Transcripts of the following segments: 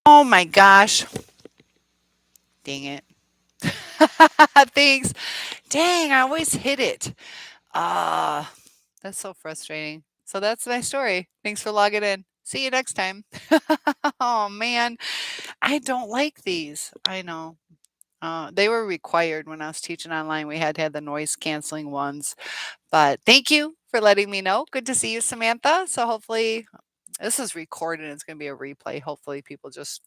Oh my gosh. Dang it. Thanks. Dang, I always hit it. Ah, that's so frustrating. So that's my story. Thanks for logging in. See you next time. Oh man, I don't like these. I know. They were required when I was teaching online. We had to have the noise canceling ones. But thank you for letting me know. Good to see you, Samantha. So hopefully this is recorded. It's going to be a replay. Hopefully people just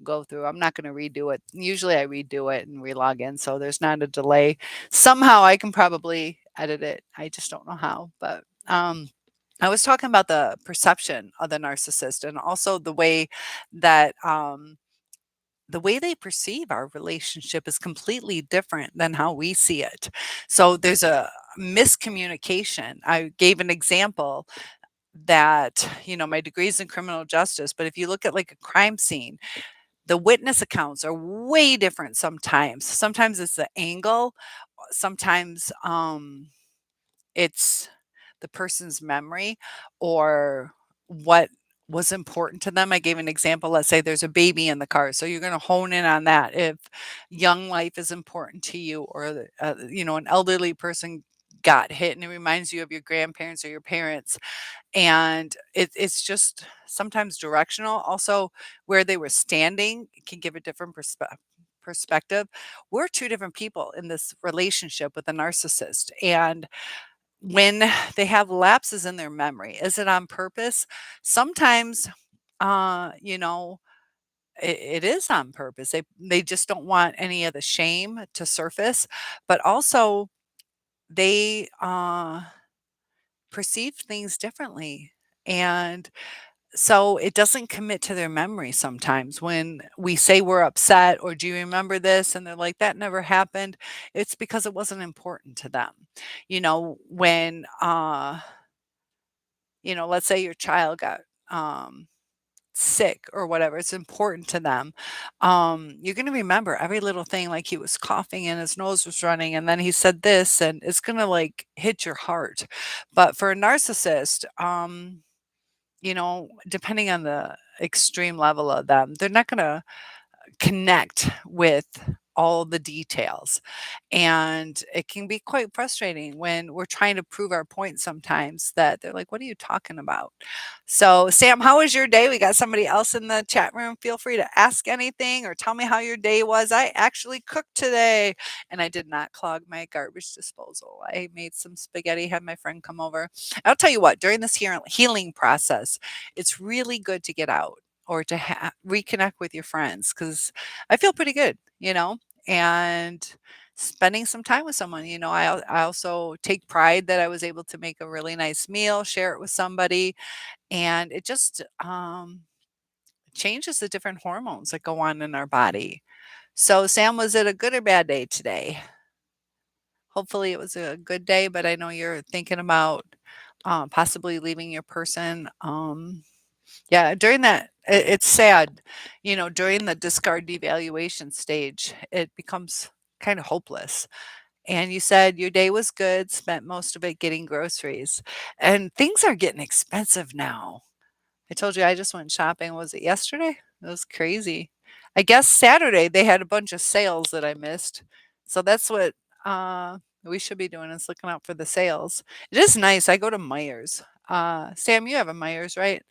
go through. I'm not going to redo it. Usually I redo it and relog in, so there's not a delay. Somehow I can probably edit it. I just don't know how. But I was talking about the perception of the narcissist and also that the way they perceive our relationship is completely different than how we see it. So there's a miscommunication. I gave an example that, my degree's in criminal justice, but if you look at like a crime scene, the witness accounts are way different sometimes. Sometimes it's the angle, sometimes it's the person's memory or what was important to them. I gave an example. Let's say there's a baby in the car. So you're going to hone in on that. If young life is important to you, or, an elderly person got hit and it reminds you of your grandparents or your parents, and it's just sometimes directional. Also, where they were standing can give a different perspective. We're two different people in this relationship with a narcissist. And when they have lapses in their memory, is it on purpose? Sometimes, uh, you know, it is on purpose. They just don't want any of the shame to surface, but also they perceive things differently. And so it doesn't commit to their memory sometimes when we say we're upset or do you remember this? And they're like, that never happened. It's because it wasn't important to them. When, let's say your child got um, sick or whatever, it's important to them. You're going to remember every little thing, like he was coughing and his nose was running, and then he said this, and it's going to like hit your heart. But for a narcissist, depending on the extreme level of them, they're not going to connect with all the details. And it can be quite frustrating when we're trying to prove our point sometimes that they're like, what are you talking about? So, Sam, how was your day? We got somebody else in the chat room. Feel free to ask anything or tell me how your day was. I actually cooked today and I did not clog my garbage disposal. I made some spaghetti, had my friend come over. I'll tell you what, during this healing process, it's really good to get out or to reconnect with your friends because I feel pretty good, and spending some time with someone. I also take pride that I was able to make a really nice meal, share it with somebody, and it just changes the different hormones that go on in our body. So, Sam, was it a good or bad day today? Hopefully, it was a good day, but I know you're thinking about possibly leaving your person. Yeah, during that, it's sad, during the discard devaluation stage, it becomes kind of hopeless. And you said your day was good, spent most of it getting groceries, and things are getting expensive now. I told you I just went shopping. Was it yesterday? It was crazy. I guess Saturday they had a bunch of sales that I missed. So that's what we should be doing is looking out for the sales. It is nice. I go to Myers. Sam, you have a Myers, right?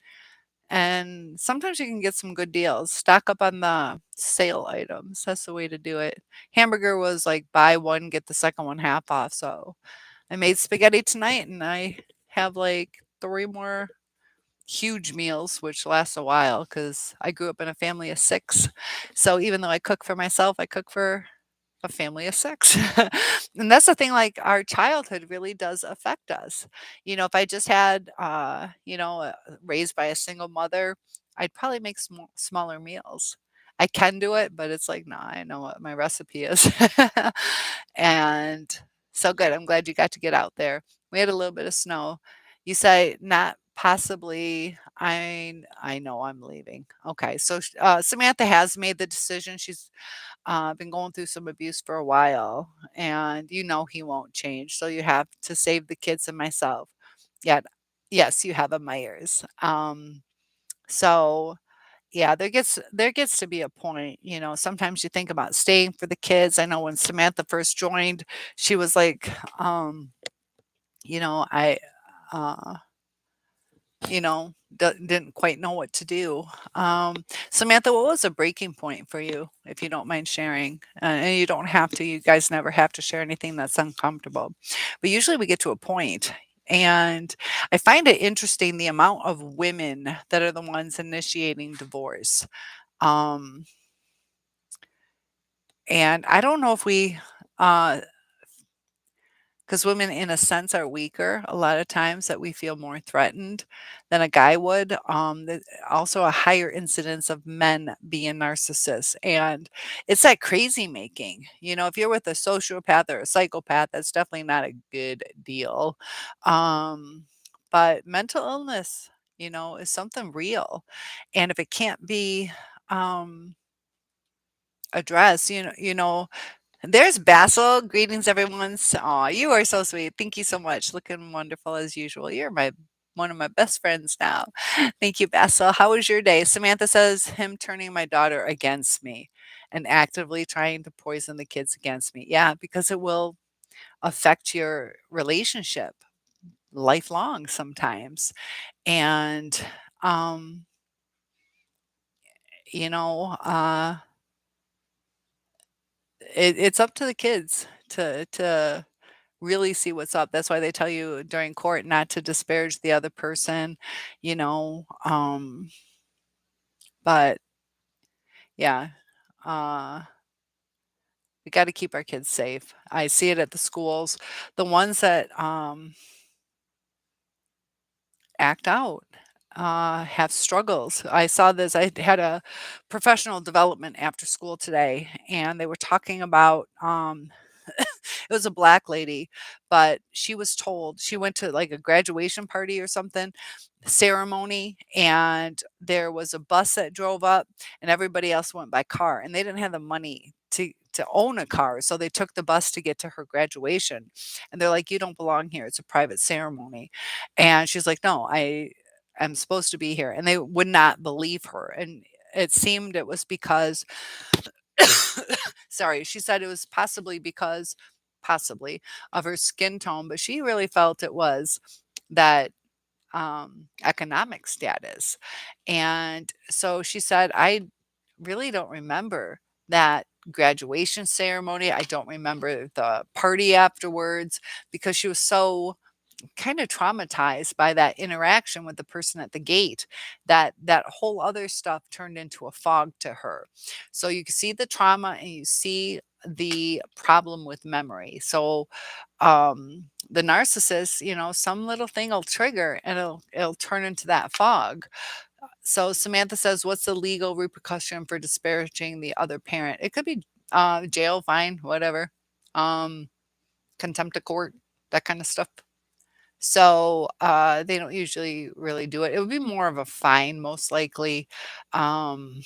And sometimes you can get some good deals. Stock up on the sale items. That's the way to do it. Hamburger was like buy one, get the second one half off. So I made spaghetti tonight and I have like three more huge meals, which lasts a while because I grew up in a family of six. So even though I cook for myself, I cook for a family of six. And that's the thing, like our childhood really does affect us. If I just had, raised by a single mother, I'd probably make smaller meals. I can do it, but it's like, no, I know what my recipe is. And so good. I'm glad you got to get out there. We had a little bit of snow. You say not possibly. I know I'm leaving. Okay, so Samantha has made the decision. She's been going through some abuse for a while, and he won't change. So you have to save the kids and myself. Yeah, yes, you have a Myers. So Yeah, there gets to be a point, sometimes you think about staying for the kids. I know when Samantha first joined, she was like, I, uh, didn't quite know what to do. Samantha, what was a breaking point for you, if you don't mind sharing? And you don't have to. You guys never have to share anything that's uncomfortable. But usually we get to a point, and I find it interesting the amount of women that are the ones initiating divorce. Um, and I don't know if uh, because women, in a sense, are weaker a lot of times, that we feel more threatened than a guy would. Also, a higher incidence of men being narcissists. And it's that crazy making. If you're with a sociopath or a psychopath, that's definitely not a good deal. Um, but mental illness, is something real. And if it can't be um, addressed, there's Basil. Greetings, everyone. Aw, you are so sweet. Thank you so much. Looking wonderful as usual. You're one of my best friends now. Thank you, Basil. How was your day? Samantha says him turning my daughter against me and actively trying to poison the kids against me. Yeah, because it will affect your relationship lifelong sometimes. And um, you know, uh it's up to the kids to really see what's up. That's why they tell you during court not to disparage the other person, you know, but yeah, uh, we got to keep our kids safe. I see it at the schools. The ones that act out, have struggles. I saw this. I had a professional development after school today, and they were talking about it was a black lady, but she was told she went to like a graduation party or something ceremony, and there was a bus that drove up and everybody else went by car, and they didn't have the money to own a car, so they took the bus to get to her graduation. And they're like, you don't belong here, it's a private ceremony. And she's like, no, I am supposed to be here. And they would not believe her. And it seemed it was because sorry, she said it was possibly of her skin tone, but she really felt it was that economic status. And so she said, I really don't remember that graduation ceremony. I don't remember the party afterwards, because she was so kind of traumatized by that interaction with the person at the gate, that that whole other stuff turned into a fog to her. So you can see the trauma and you see the problem with memory. So the narcissist, some little thing will trigger and it'll turn into that fog. So Samantha says, what's the legal repercussion for disparaging the other parent? It could be jail, fine, whatever. Um, contempt of court, that kind of stuff. So, they don't usually really do it. It would be more of a fine, most likely. Um,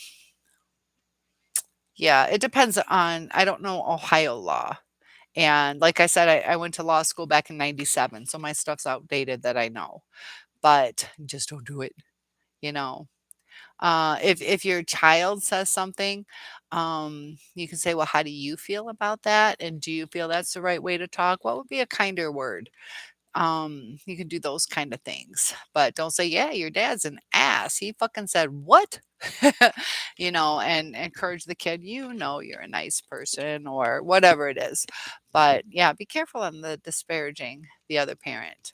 yeah, it depends on, I don't know Ohio law. And like I said, I went to law school back in 97, so my stuff's outdated that I know. But just don't do it, you know. If your child says something, you can say, well, how do you feel about that? And do you feel that's the right way to talk? What would be a kinder word? You can do those kind of things, but don't say, yeah, your dad's an ass, he fucking said what? And encourage the kid, you're a nice person or whatever it is. But yeah, be careful on the disparaging the other parent.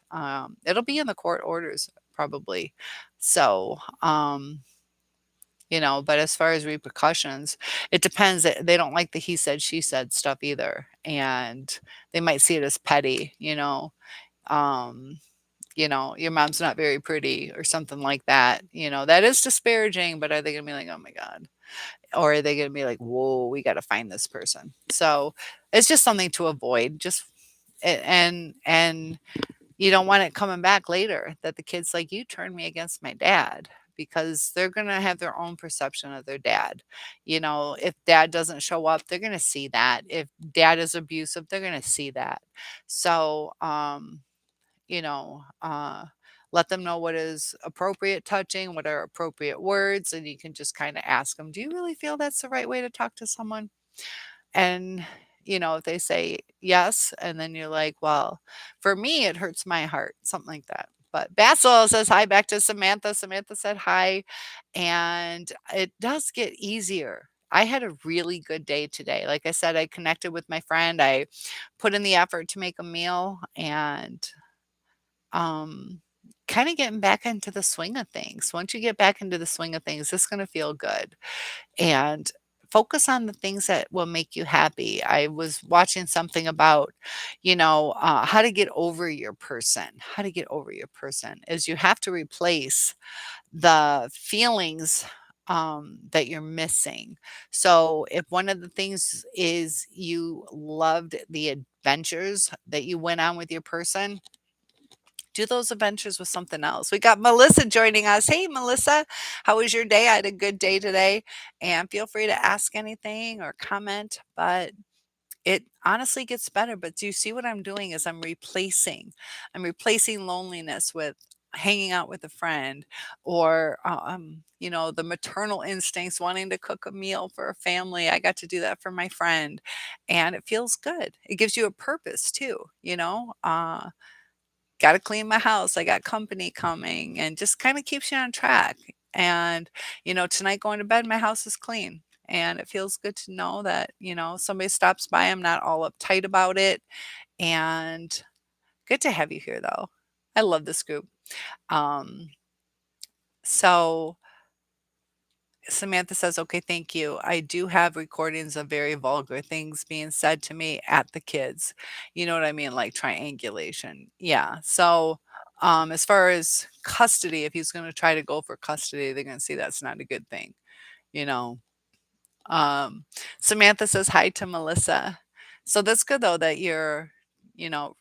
It'll be in the court orders probably. So but as far as repercussions, it depends. They don't like the he said she said stuff either, and they might see it as petty. um, your mom's not very pretty or something like that. That is disparaging, but are they going to be like, oh my God? Or are they going to be like, whoa, we got to find this person? So it's just something to avoid. And you don't want it coming back later that the kid's like, you turned me against my dad, because they're going to have their own perception of their dad. If dad doesn't show up, they're going to see that. If dad is abusive, they're going to see that. So, you know, let them know what is appropriate touching, what are appropriate words, and you can just kind of ask them, do you really feel that's the right way to talk to someone? And, if they say yes, and then you're like, well, for me, it hurts my heart, something like that. But Basil says hi back to Samantha. Samantha said hi, and it does get easier. I had a really good day today. Like I said, I connected with my friend. I put in the effort to make a meal and um kind of getting back into the swing of things. Once you get back into the swing of things, it's going to feel good and focus on the things that will make you happy. I was watching something about, how to get over your person. How to get over your person is you have to replace the feelings that you're missing. So, if one of the things is you loved the adventures that you went on with your person, do those adventures with something else. We got Melissa joining us. Hey, Melissa, how was your day? I had a good day today. And feel free to ask anything or comment, but it honestly gets better. But do you see what I'm doing is I'm replacing loneliness with hanging out with a friend or the maternal instincts wanting to cook a meal for a family. I got to do that for my friend and it feels good. It gives you a purpose too, gotta clean my house. I got company coming and just kind of keeps you on track. And, tonight going to bed, my house is clean. And it feels good to know that, somebody stops by. I'm not all uptight about it. And good to have you here, though. I love this group. Um, so Samantha says, okay, thank you. I do have recordings of very vulgar things being said to me at the kids. You know what I mean? Like triangulation. Yeah. So, as far as custody, if he's going to try to go for custody, they're going to see that's not a good thing, you know. Um, Samantha says hi to Melissa. So that's good though that you're, you know,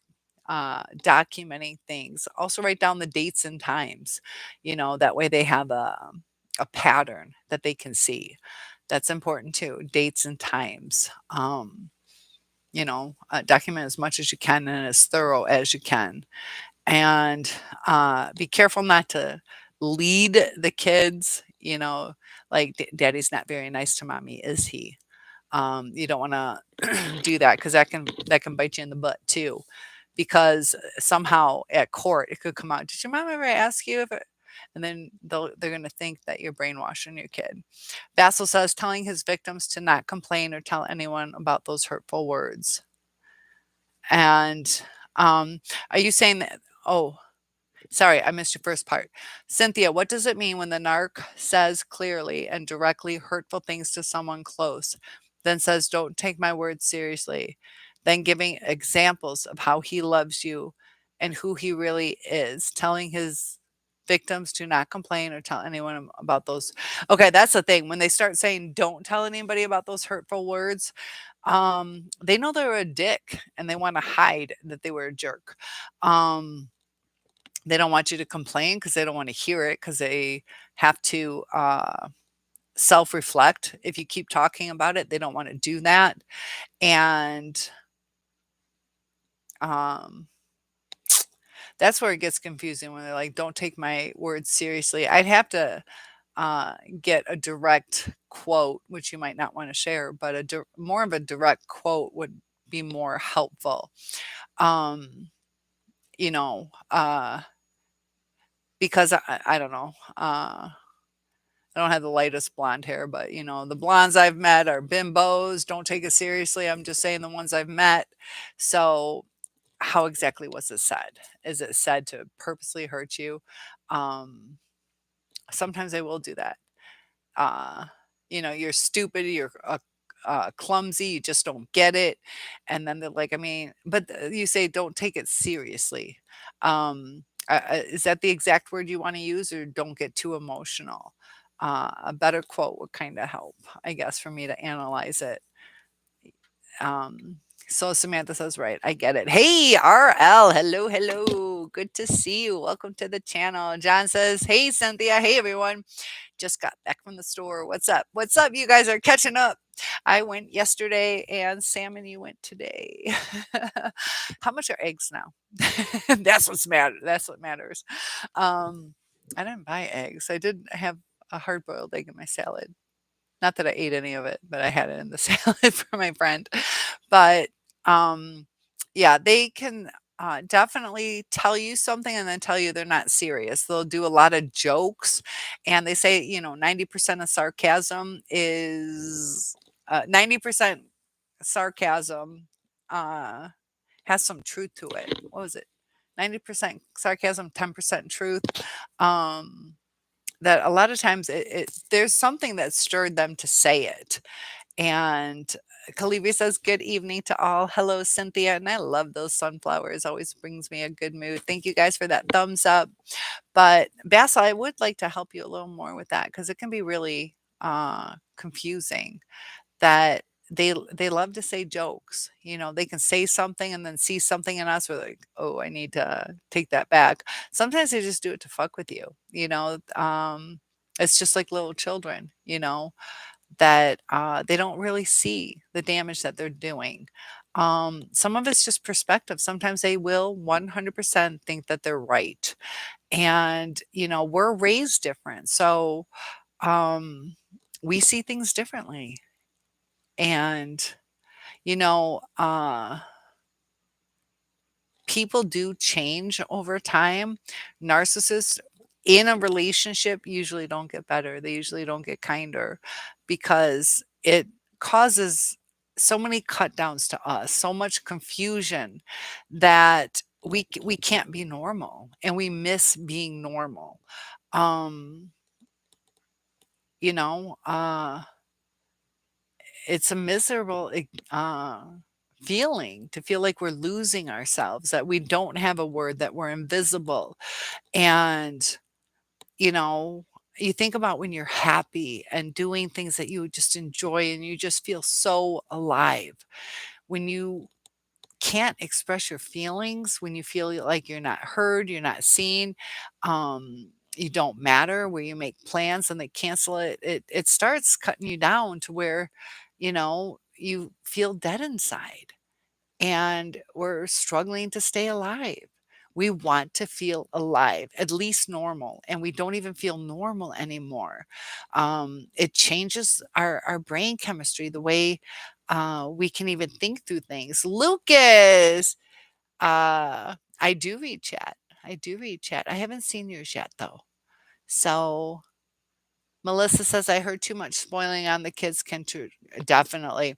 documenting things. Also write down the dates and times, that way they have a pattern that they can see. That's important too. Dates and times. Document as much as you can and as thorough as you can. And be careful not to lead the kids, like daddy's not very nice to mommy, is he? You don't want to do that because that can bite you in the butt too. Because somehow at court it could come out. Did your mom ever ask you if it? And then they're going to think that you're brainwashing your kid. Basil says telling his victims to not complain or tell anyone about those hurtful words. And are you saying that? Oh, sorry, I missed your first part. Cynthia, what does it mean when the narc says clearly and directly hurtful things to someone close, then says, don't take my words seriously, then giving examples of how he loves you and who he really is, telling his victims to not complain or tell anyone about those? Okay, that's the thing. When they start saying, don't tell anybody about those hurtful words, they know they're a dick and they want to hide that they were a jerk. They don't want you to complain because they don't want to hear it because they have to self reflect. If you keep talking about it, they don't want to do that. And um, that's where it gets confusing when they're like, don't take my words seriously. I'd have to get a direct quote, which you might not want to share, but more of a direct quote would be more helpful. Um, you know, because I don't know. I don't have the lightest blonde hair, but the blondes I've met are bimbos. Don't take it seriously. I'm just saying the ones I've met. So, how exactly was it said? Is it said to purposely hurt you? Um, Sometimes they will do that. uh, you're stupid, you're clumsy, you just don't get it. And then they're like, I mean, but you say, don't take it seriously. Is that the exact word you want to use, or don't get too emotional? A better quote would kind of help, I guess, for me to analyze it. Um, so Samantha says, right, I get it. Hey, RL, hello, hello. Good to see you. Welcome to the channel. John says, hey, Cynthia. Hey, everyone. Just got back from the store. What's up? What's up? You guys are catching up. I went yesterday and Sam and you went today. How much are eggs now? That's what matters. Um, I didn't buy eggs. I did have a hard-boiled egg in my salad. Not that I ate any of it, but I had it in the salad for my friend. But, um, yeah, they can, definitely tell you something and then tell you they're not serious. They'll do a lot of jokes, and they say, 90% of sarcasm is 90% sarcasm, uh, has some truth to it. What was it? 90% sarcasm, 10% truth. Um, that a lot of times there's something that stirred them to say it. And Kalibi says, "Good evening to all. Hello, Cynthia." And I love those sunflowers. Always brings me a good mood. Thank you guys for that thumbs up. But Basil, I would like to help you a little more with that because it can be really confusing that they love to say jokes. They can say something and then see something in us. We're like, oh, I need to take that back. Sometimes they just do it to fuck with you. It's just like little children. That they don't really see the damage that they're doing. Some of it's just perspective. Sometimes they will 100% think that they're right. And, we're raised different. So um, we see things differently. And, you know, uh, people do change over time. Narcissists in a relationship usually don't get better. They usually don't get kinder because it causes so many cut downs to us, so much confusion that we can't be normal and we miss being normal. Um, you know, uh it's a miserable feeling to feel like we're losing ourselves, that we don't have a word, that we're invisible. And, you know, you think about when you're happy and doing things that you just enjoy and you just feel so alive. When you can't express your feelings, when you feel like you're not heard, you're not seen, you don't matter, where you make plans and they cancel it, it starts cutting you down to where, you feel dead inside. And we're struggling to stay alive. We want to feel alive, at least normal, and we don't even feel normal anymore. It changes our brain chemistry, the way we can even think through things. Lucas, I do read chat. I do read chat. I haven't seen yours yet, though. So Melissa says, I heard too much spoiling on the kids can too. Definitely.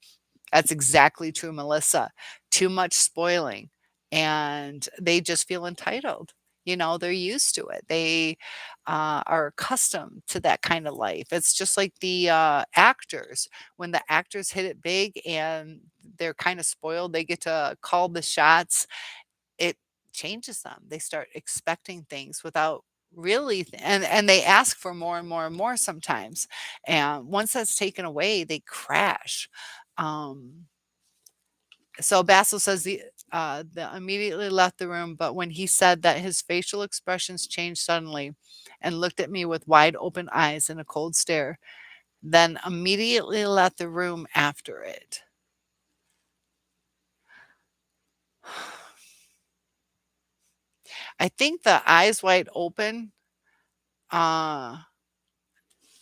That's exactly true, Melissa. Too much spoiling. And they just feel entitled. They're used to it. They are accustomed to that kind of life. It's just like the actors. When the actors hit it big and they're kind of spoiled, they get to call the shots. It changes them. They start expecting things without really and they ask for more and more and more sometimes. And once that's taken away, they crash. Um, so Basil says the immediately left the room, but when he said that, his facial expressions changed suddenly and looked at me with wide open eyes and a cold stare, then immediately left the room after it. I think the eyes wide open, uh,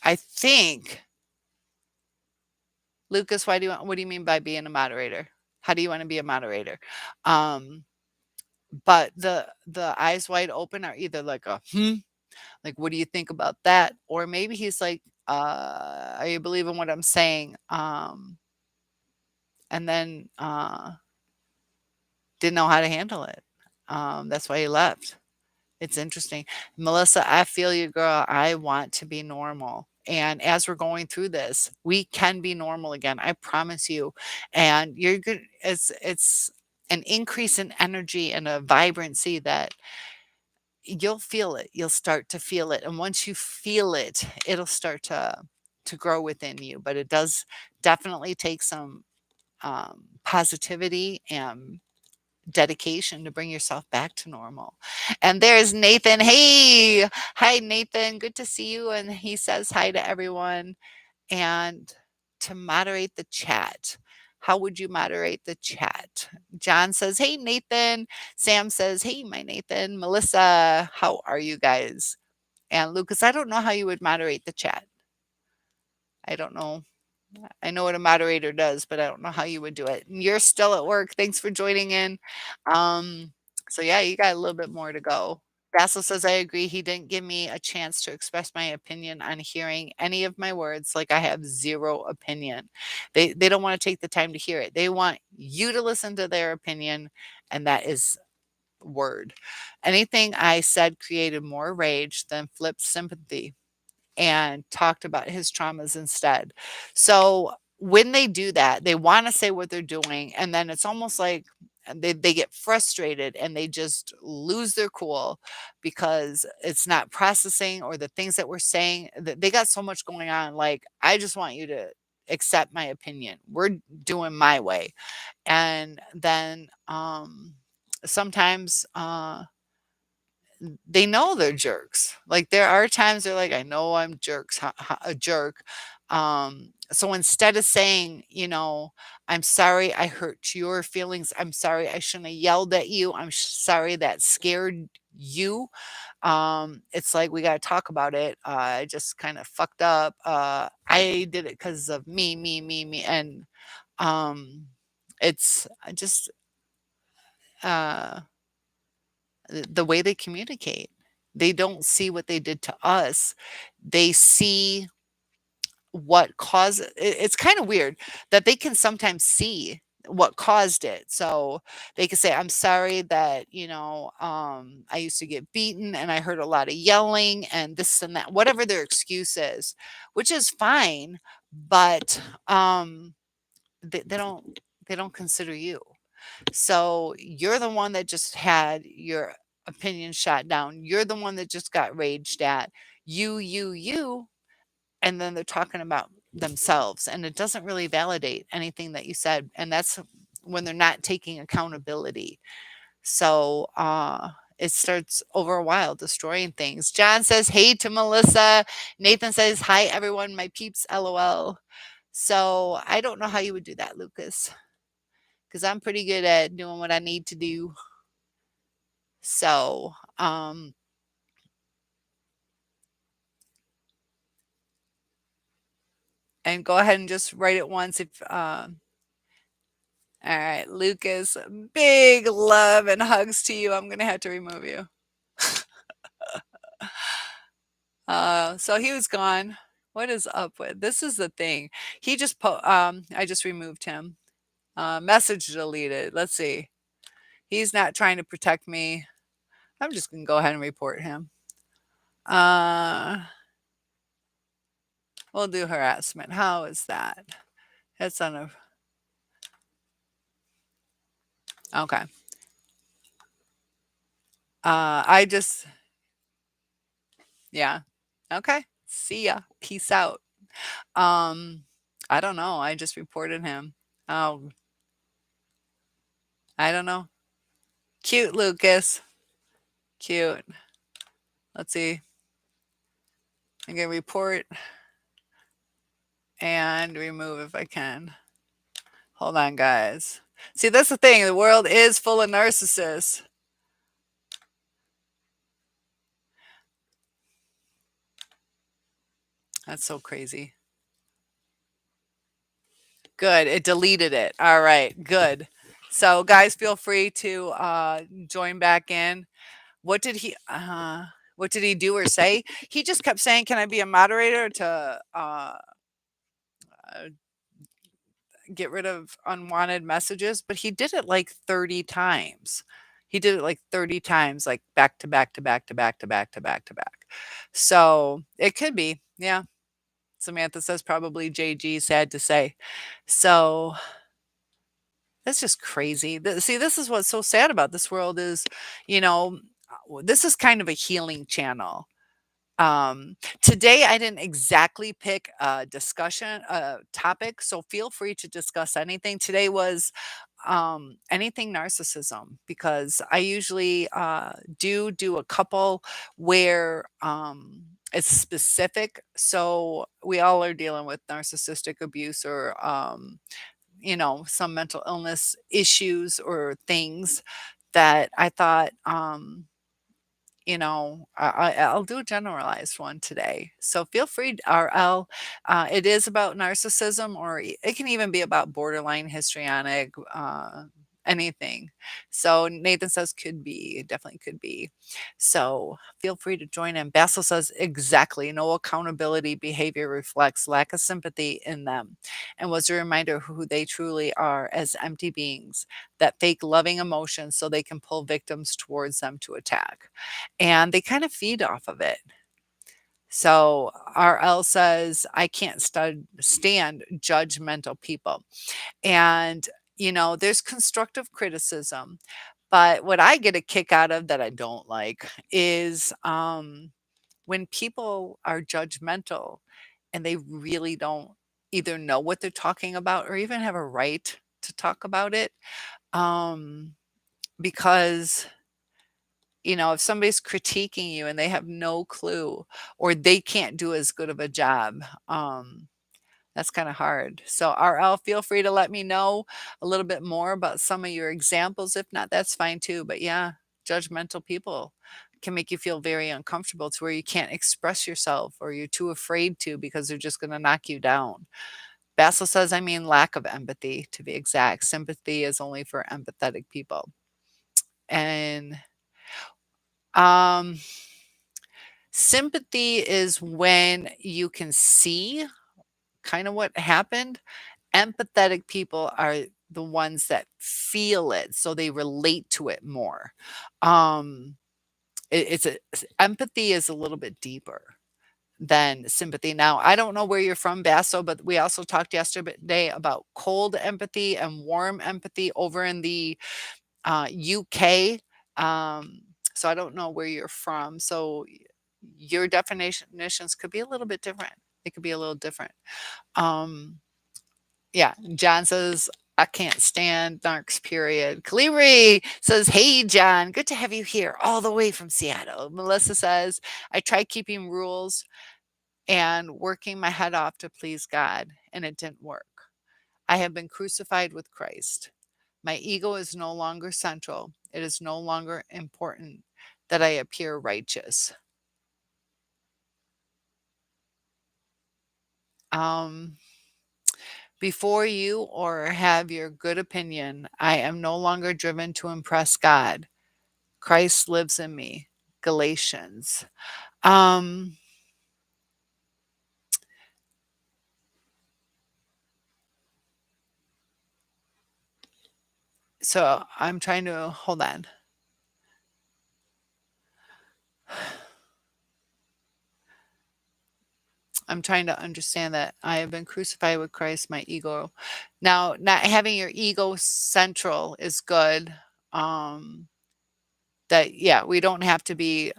I think, Lucas, what do you mean by being a moderator? How do you want to be a moderator? Um, but the eyes wide open are either like a like, what do you think about that? Or maybe he's like, are you believing what I'm saying? And then didn't know how to handle it. That's why he left. It's interesting. Melissa, I feel you, girl. I want to be normal. And as we're going through this, we can be normal again. I promise you. And you're good. It's an increase in energy and a vibrancy that you'll feel it. You'll start to feel it. And once you feel it, it'll start to grow within you. But it does definitely take some positivity and dedication to bring yourself back to normal. And there's Nathan. Hey, hi, Nathan. Good to see you. And he says hi to everyone. And to moderate the chat. How would you moderate the chat? John says, "Hey, Nathan." Sam says, "Hey, my Nathan." Melissa, how are you guys? And Lucas, I don't know how you would moderate the chat. I don't know. I know what a moderator does, but I don't know how you would do it. And you're still at work. Thanks for joining in. Um, so yeah, you got a little bit more to go. Basil says, I agree. He didn't give me a chance to express my opinion on hearing any of my words. Like I have zero opinion. They don't want to take the time to hear it. They want you to listen to their opinion, and that is word. Anything I said created more rage than flipped sympathy and talked about his traumas instead. So when they do that, they want to say what they're doing, and then it's almost like they get frustrated and they just lose their cool because it's not processing or the things that we're saying. They got so much going on. Like, I just want you to accept my opinion. We're doing my way. And then sometimes they know they're jerks. Like there are times they're like, I know I'm a jerk. So instead of saying, I'm sorry I hurt your feelings. I'm sorry I shouldn't have yelled at you. Sorry that scared you. It's like we got to talk about it. I just kind of fucked up. I did it because of me, and it's just uh the way they communicate. They don't see what they did to us. They see what caused it. It's kind of weird that they can sometimes see what caused it. So they can say, I'm sorry that, I used to get beaten and I heard a lot of yelling and this and that, whatever their excuse is, which is fine, but they don't consider you. So you're the one that just had your opinion shot down. You're the one that just got raged at. You. And then they're talking about themselves. And it doesn't really validate anything that you said. And that's when they're not taking accountability. So it starts over a while destroying things. John says, hey to Melissa. Nathan says, hi, everyone. My peeps, LOL. So I don't know how you would do that, Lucas, because I'm pretty good at doing what I need to do. So, and go ahead and just write it once if, all right, Lucas, big love and hugs to you. I'm going to have to remove you. So he was gone. What is up with this? Is the thing. He just I just removed him. Message deleted. Let's see. He's not trying to protect me. I'm just going to go ahead and report him. We'll do harassment. How is that? That's on a. Okay. I just. Yeah. Okay. See ya. Peace out. I don't know. I just reported him. Oh, I don't know. Cute, Lucas. Cute. Let's see. I'm going to report and remove if I can. Hold on, guys. See, that's the thing. The world is full of narcissists. That's so crazy. Good. It deleted it. All right. Good. So, guys, feel free to join back in. What did he do or say? He just kept saying, "Can I be a moderator to get rid of unwanted messages?" But he did it like 30 times. He did it like 30 times, like back to back to back to back to back to back to back. So it could be, yeah. Samantha says probably JG, sad to say. So that's just crazy. See, this is what's so sad about this world is, this is kind of a healing channel. Today I didn't exactly pick a discussion topic, so feel free to discuss anything. Today was anything narcissism, because I usually do a couple where it's specific. So we all are dealing with narcissistic abuse or, some mental illness issues or things that I thought, I'll do a generalized one today. So feel free, RL. It is about narcissism, or it can even be about borderline histrionic, anything. So Nathan says could be, definitely could be. So feel free to join in. Basil says exactly. No accountability behavior reflects lack of sympathy in them and was a reminder of who they truly are as empty beings that fake loving emotions so they can pull victims towards them to attack, and they kind of feed off of it. So RL says, I can't stand judgmental people. And, there's constructive criticism. But what I get a kick out of that I don't like is when people are judgmental and they really don't either know what they're talking about or even have a right to talk about it. Um, because if somebody's critiquing you and they have no clue or they can't do as good of a job, that's kind of hard. So, RL, feel free to let me know a little bit more about some of your examples. If not, that's fine too. But yeah, judgmental people can make you feel very uncomfortable to where you can't express yourself or you're too afraid to because they're just going to knock you down. Basil says, I mean, lack of empathy to be exact. Sympathy is only for empathetic people. And um, sympathy is when you can see kind of what happened. Empathetic people are the ones that feel it, so they relate to it more. Um, Empathy is a little bit deeper than sympathy. Now, I don't know where you're from, Basso, but we also talked yesterday about cold empathy and warm empathy over in the UK. So I don't know where you're from. So your definitions could be a little bit different. It could be a little different. Um, yeah, John says, I can't stand narcs, period. Kaliri says, hey, John, good to have you here all the way from Seattle. Melissa says, I tried keeping rules and working my head off to please God, and it didn't work. I have been crucified with Christ. My ego is no longer central. It is no longer important that I appear righteous. Um, Before you or have your good opinion, I am no longer driven to impress God. Christ lives in me. Galatians. Um, so I'm trying to hold on. I'm trying to understand that I have been crucified with Christ, my ego. Now, not having your ego central is good. Um, that yeah, we don't have to be,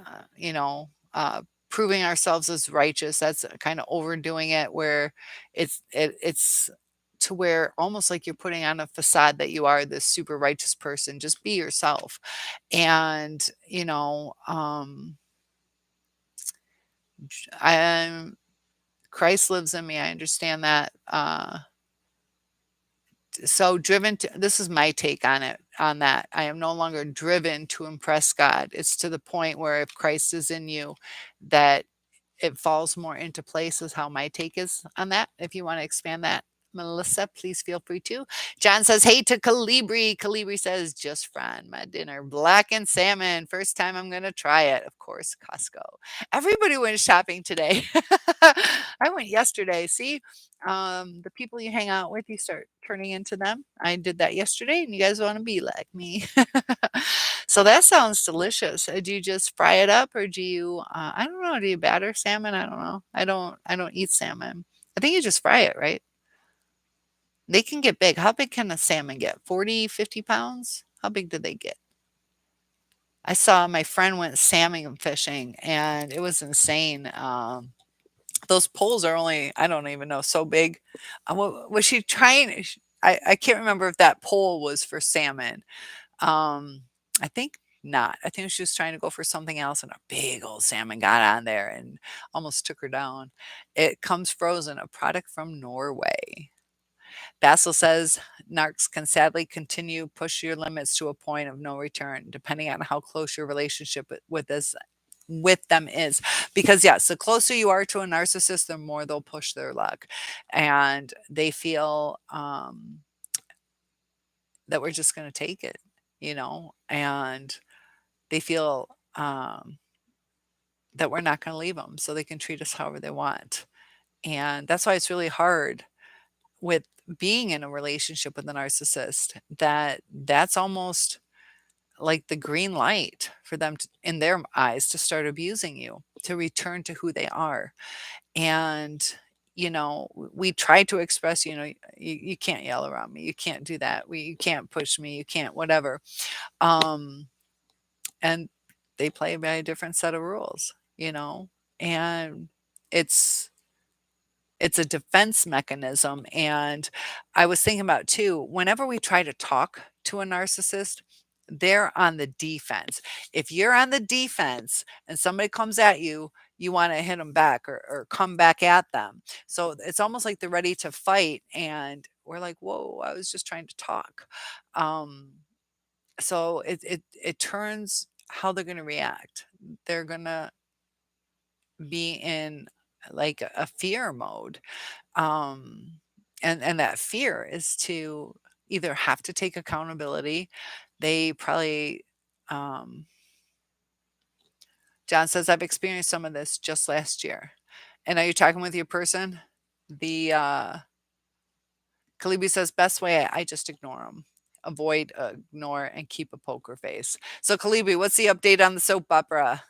proving ourselves as righteous. That's kind of overdoing it, where it's to where almost like you're putting on a facade that you are this super righteous person. Just be yourself, and I am Christ lives in me. I understand that. So driven to this is my take on it on that. I am no longer driven to impress God. It's to the point where if Christ is in you, that it falls more into place is how my take is on that. If you want to expand that, Melissa, please feel free to. John says, hey to Calibri. Calibri says, just fried my dinner. Blackened salmon. First time I'm going to try it. Of course, Costco. Everybody went shopping today. I went yesterday. See, the people you hang out with, you start turning into them. I did that yesterday, and you guys want to be like me. So that sounds delicious. Do you just fry it up, or do you? I don't know. Do you batter salmon? I don't know. I don't eat salmon. I think you just fry it, right? They can get big. How big can a salmon get? 40, 50 pounds? How big do they get? I saw my friend went salmon fishing, and it was insane. Those poles are only, I don't even know, so big. Was she trying? I can't remember if that pole was for salmon. I think not. I think she was trying to go for something else, and a big old salmon got on there and almost took her down. It comes frozen, a product from Norway. Basil says narcs can sadly continue push your limits to a point of no return, depending on how close your relationship with them is. Because yes, the closer you are to a narcissist, the more they'll push their luck, and they feel that we're just going to take it, and they feel that we're not going to leave them, so they can treat us however they want. And that's why it's really hard with being in a relationship with a narcissist, that's almost like the green light for them to, in their eyes, to start abusing you, to return to who they are. And we try to express, you can't yell around me, you can't do that, you can't push me, you can't whatever. And they play by a different set of rules, and it's it's a defense mechanism. And I was thinking about too, whenever we try to talk to a narcissist, they're on the defense. If you're on the defense and somebody comes at you, you want to hit them back, or come back at them. So it's almost like they're ready to fight. And we're like, whoa, I was just trying to talk. Um, so it turns how they're going to react. They're going to be in like a fear mode. um and that fear is to either have to take accountability. They probably um John says, I've experienced some of this just last year. And are you talking with your person? The Kalibi says, best way, I just ignore them. Avoid, ignore, and keep a poker face. So Kalibi, what's the update on the soap opera?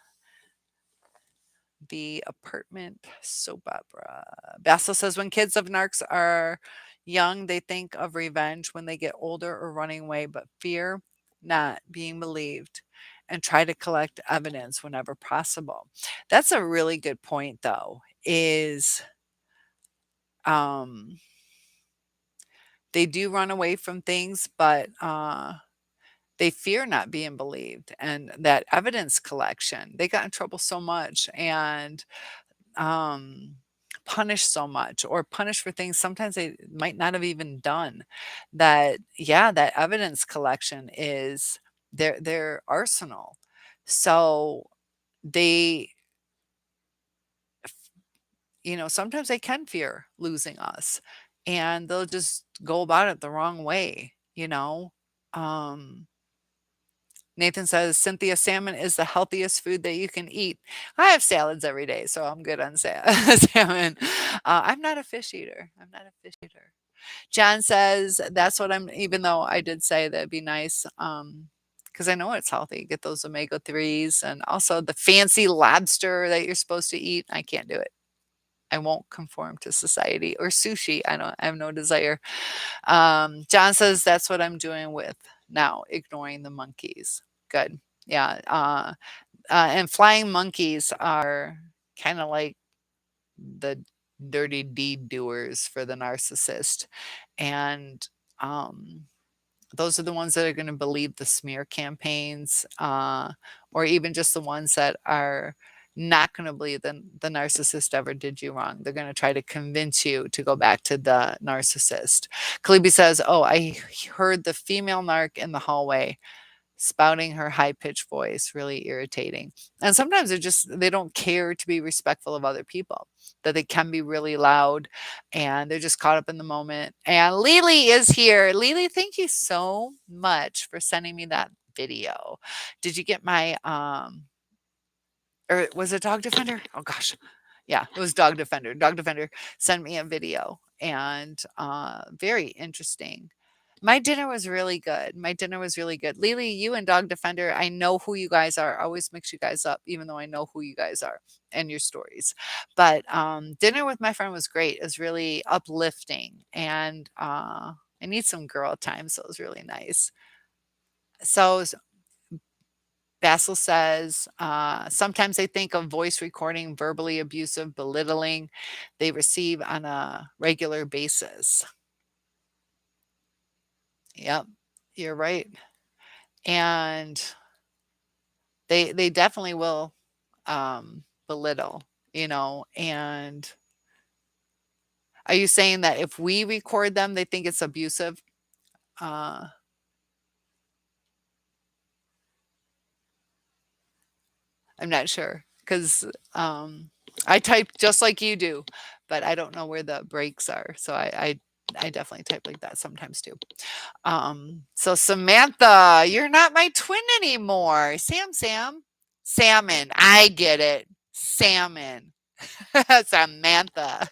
The apartment soap opera. Basil says, when kids of narcs are young, they think of revenge. When they get older or running away, but fear not being believed and try to collect evidence whenever possible. That's a really good point, though, is um, they do run away from things, but they fear not being believed, and that evidence collection. They got in trouble so much, and um, punished so much, or punished for things sometimes they might not have even done. That, yeah, that evidence collection is their arsenal. So they, sometimes they can fear losing us, and they'll just go about it the wrong way. Um, Nathan says, Cynthia, salmon is the healthiest food that you can eat. I have salads every day, so I'm good on salmon. I'm not a fish eater. I'm not a fish eater. John says, that's what I'm, even though I did say that'd be nice, because I know it's healthy. Get those omega-3s, and also the fancy lobster that you're supposed to eat. I can't do it. I won't conform to society. Or sushi. I have no desire. John says, that's what I'm doing with now, ignoring the monkeys. Good. Yeah. And flying monkeys are kind of like the dirty deed doers for the narcissist. And those are the ones that are going to believe the smear campaigns, or even just the ones that are not going to believe the narcissist ever did you wrong. They're going to try to convince you to go back to the narcissist. Kalibi says, oh, I heard the female narc in the hallway spouting her high-pitched voice, really irritating. And sometimes they don't care to be respectful of other people, that they can be really loud, and they're just caught up in the moment. And Lily is here. Lily, thank you so much for sending me that video. Did you get my or was it Dog Defender? Oh gosh. Yeah, it was Dog Defender. Dog Defender sent me a video, and very interesting. My dinner was really good. My dinner was really good. Lily, you and Dog Defender, I know who you guys are. I always mix you guys up, even though I know who you guys are and your stories. But dinner with my friend was great. It was really uplifting, and I need some girl time, so it was really nice. So Basil says, sometimes they think of voice recording verbally abusive, belittling they receive on a regular basis. Yep, you're right. And They definitely will, belittle, and are you saying that if we record them, they think it's abusive? Uh, I'm not sure 'cause, I type just like you do, but I don't know where the breaks are, so I definitely type like that sometimes too. So Samantha, you're not my twin anymore. Sam. Salmon, I get it. Salmon. Samantha.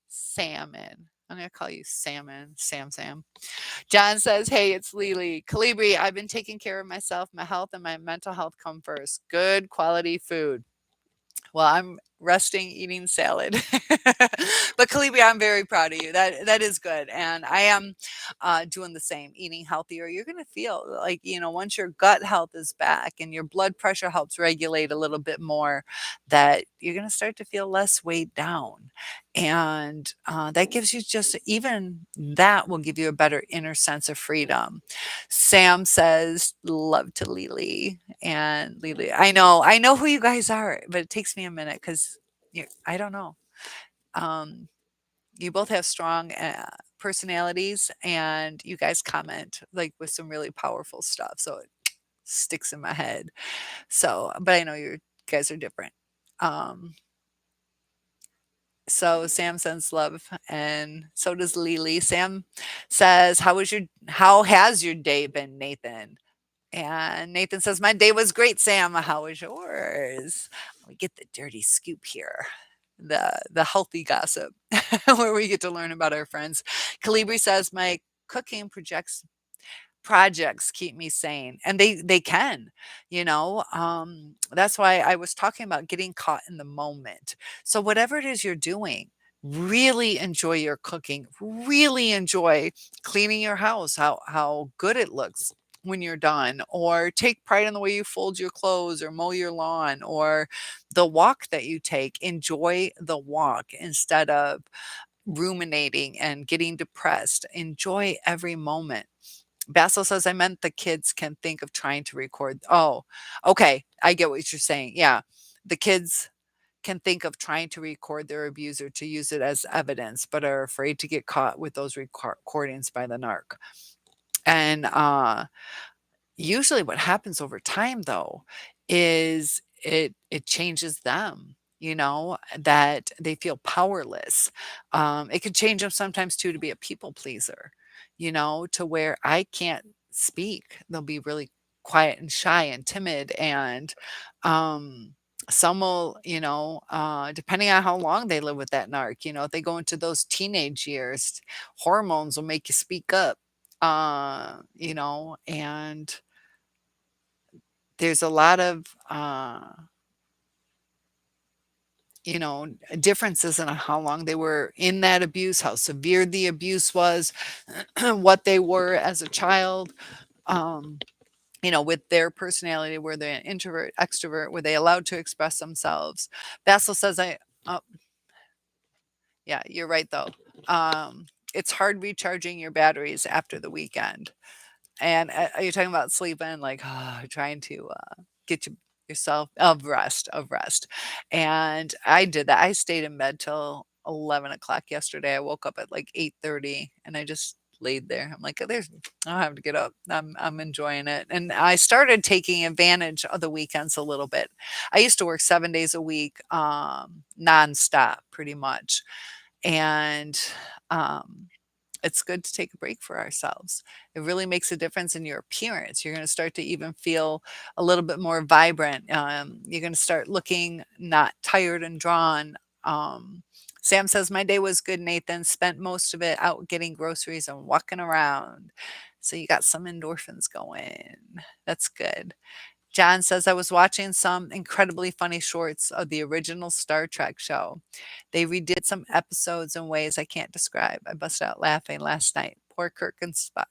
Salmon. I'm gonna call you Salmon. Sam. John says, "Hey, it's Lily. Calibri, I've been taking care of myself. My health and my mental health come first. Good quality food." Well, I'm resting, eating salad. But Calibia, I'm very proud of you. That is good, and I am doing the same, eating healthier. You're going to feel like once your gut health is back and your blood pressure helps regulate a little bit more, that you're going to start to feel less weighed down, and that gives you just even that will give you a better inner sense of freedom. Sam says, "Love to Lily." And Lily, I know who you guys are, but it takes me a minute because I don't know. Um, you both have strong personalities, and you guys comment like with some really powerful stuff, so it sticks in my head. So, but I know you guys are different. Um, so Sam sends love, and so does Lily. Sam says, How has your day been, Nathan?" And Nathan says, "My day was great, Sam. How was yours?" We get the dirty scoop here, the healthy gossip, where we get to learn about our friends. Calibri says, "My cooking projects keep me sane," and they can, that's why I was talking about getting caught in the moment. So whatever it is you're doing, really enjoy your cooking, really enjoy cleaning your house, how good it looks when you're done, or take pride in the way you fold your clothes or mow your lawn, or the walk that you take. Enjoy the walk instead of ruminating and getting depressed. Enjoy every moment. Basil says, "I meant the kids can think of trying to record." Oh, okay. I get what you're saying. Yeah. The kids can think of trying to record their abuser to use it as evidence, but are afraid to get caught with those recordings by the narc. And usually what happens over time though is it changes them, that they feel powerless. It can change them sometimes too to be a people pleaser, to where I can't speak. They'll be really quiet and shy and timid, and um some will, depending on how long they live with that narc, if they go into those teenage years, hormones will make you speak up. And there's a lot of, you know, differences in how long they were in that abuse, how severe the abuse was, what they were as a child, um, with their personality, were they an introvert, extrovert, were they allowed to express themselves? Basil says, oh, yeah, you're right though. It's hard recharging your batteries after the weekend. And are you talking about sleeping, like, trying to get yourself of rest? And I did that. I stayed in bed till 11 o'clock yesterday. I woke up at like 8:30, and I just laid there. I'm like, there's, I don't have to get up. I'm enjoying it, and I started taking advantage of the weekends a little bit. I used to work 7 days a week, nonstop, pretty much, and um, it's good to take a break for ourselves. It really makes a difference in your appearance. You're going to start to even feel a little bit more vibrant. You're going to start looking not tired and drawn. Sam says, "My day was good, Nathan. Spent most of it out getting groceries and walking around." So you got some endorphins going. That's good. John says, "I was watching some incredibly funny shorts of the original Star Trek show. They redid some episodes in ways I can't describe. I busted out laughing last night. Poor Kirk and Spock."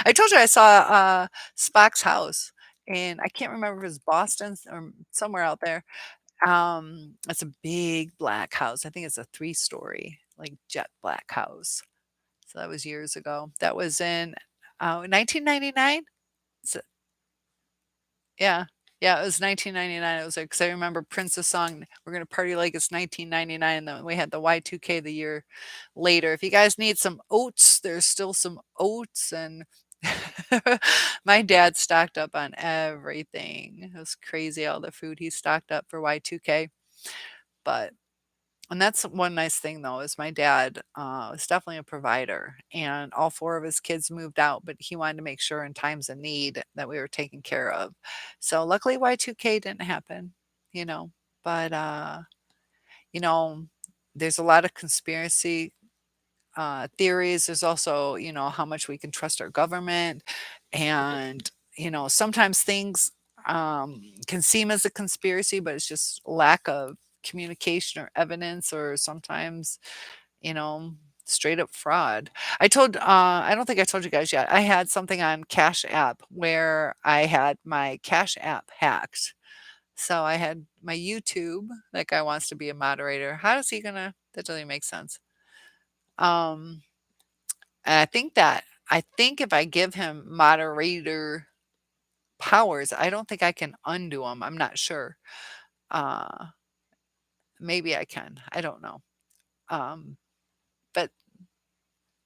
I told you I saw Spock's house, and I can't remember if it was Boston or somewhere out there. It's a big black house. I think it's a 3-story, like jet black house. So that was years ago. That was in 1999. So, yeah. Yeah, it was 1999. It was like, 'cause I remember Prince's song, "We're gonna party like it's 1999," and then we had the Y2K the year later. If you guys need some oats, there's still some oats, and my dad stocked up on everything. It was crazy all the food he stocked up for Y2K, but and that's one nice thing though, is my dad, was definitely a provider, and all 4 of his kids moved out, but he wanted to make sure in times of need that we were taken care of. So luckily Y2K didn't happen, you know, but, you know, there's a lot of conspiracy theories. There's also, how much we can trust our government. And, sometimes things can seem as a conspiracy, but it's just lack of communication or evidence, or sometimes, you know, straight up fraud. I don't think I told you guys yet. I had something on Cash App where I had my Cash App hacked. So I had my YouTube, that guy wants to be a moderator. How is he gonna? That doesn't even make sense. Um, and I think if I give him moderator powers, I don't think I can undo them. I'm not sure. Uh, maybe I can. I don't know. But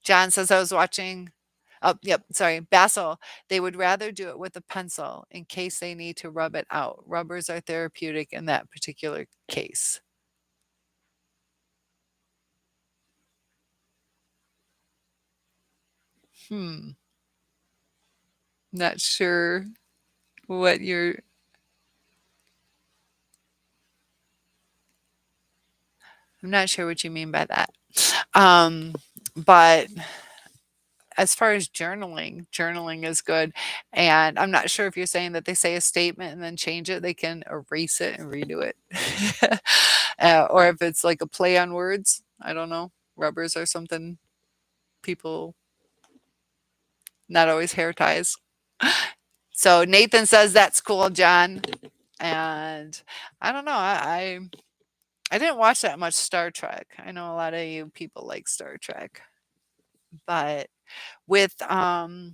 John says I was watching. Oh, yep. Sorry, Basil. They would rather do it with a pencil in case they need to rub it out. Rubbers are therapeutic in that particular case. Hmm. Not sure what you're. I'm not sure what you mean by that. But as far as journaling, journaling is good. And I'm not sure if you're saying that they say a statement and then change it, they can erase it and redo it. Or if it's like a play on words, I don't know. Rubbers or something, people, not always hair ties. So Nathan says that's cool, John. And I don't know. I didn't watch that much Star Trek. I know a lot of you people like Star Trek, but with the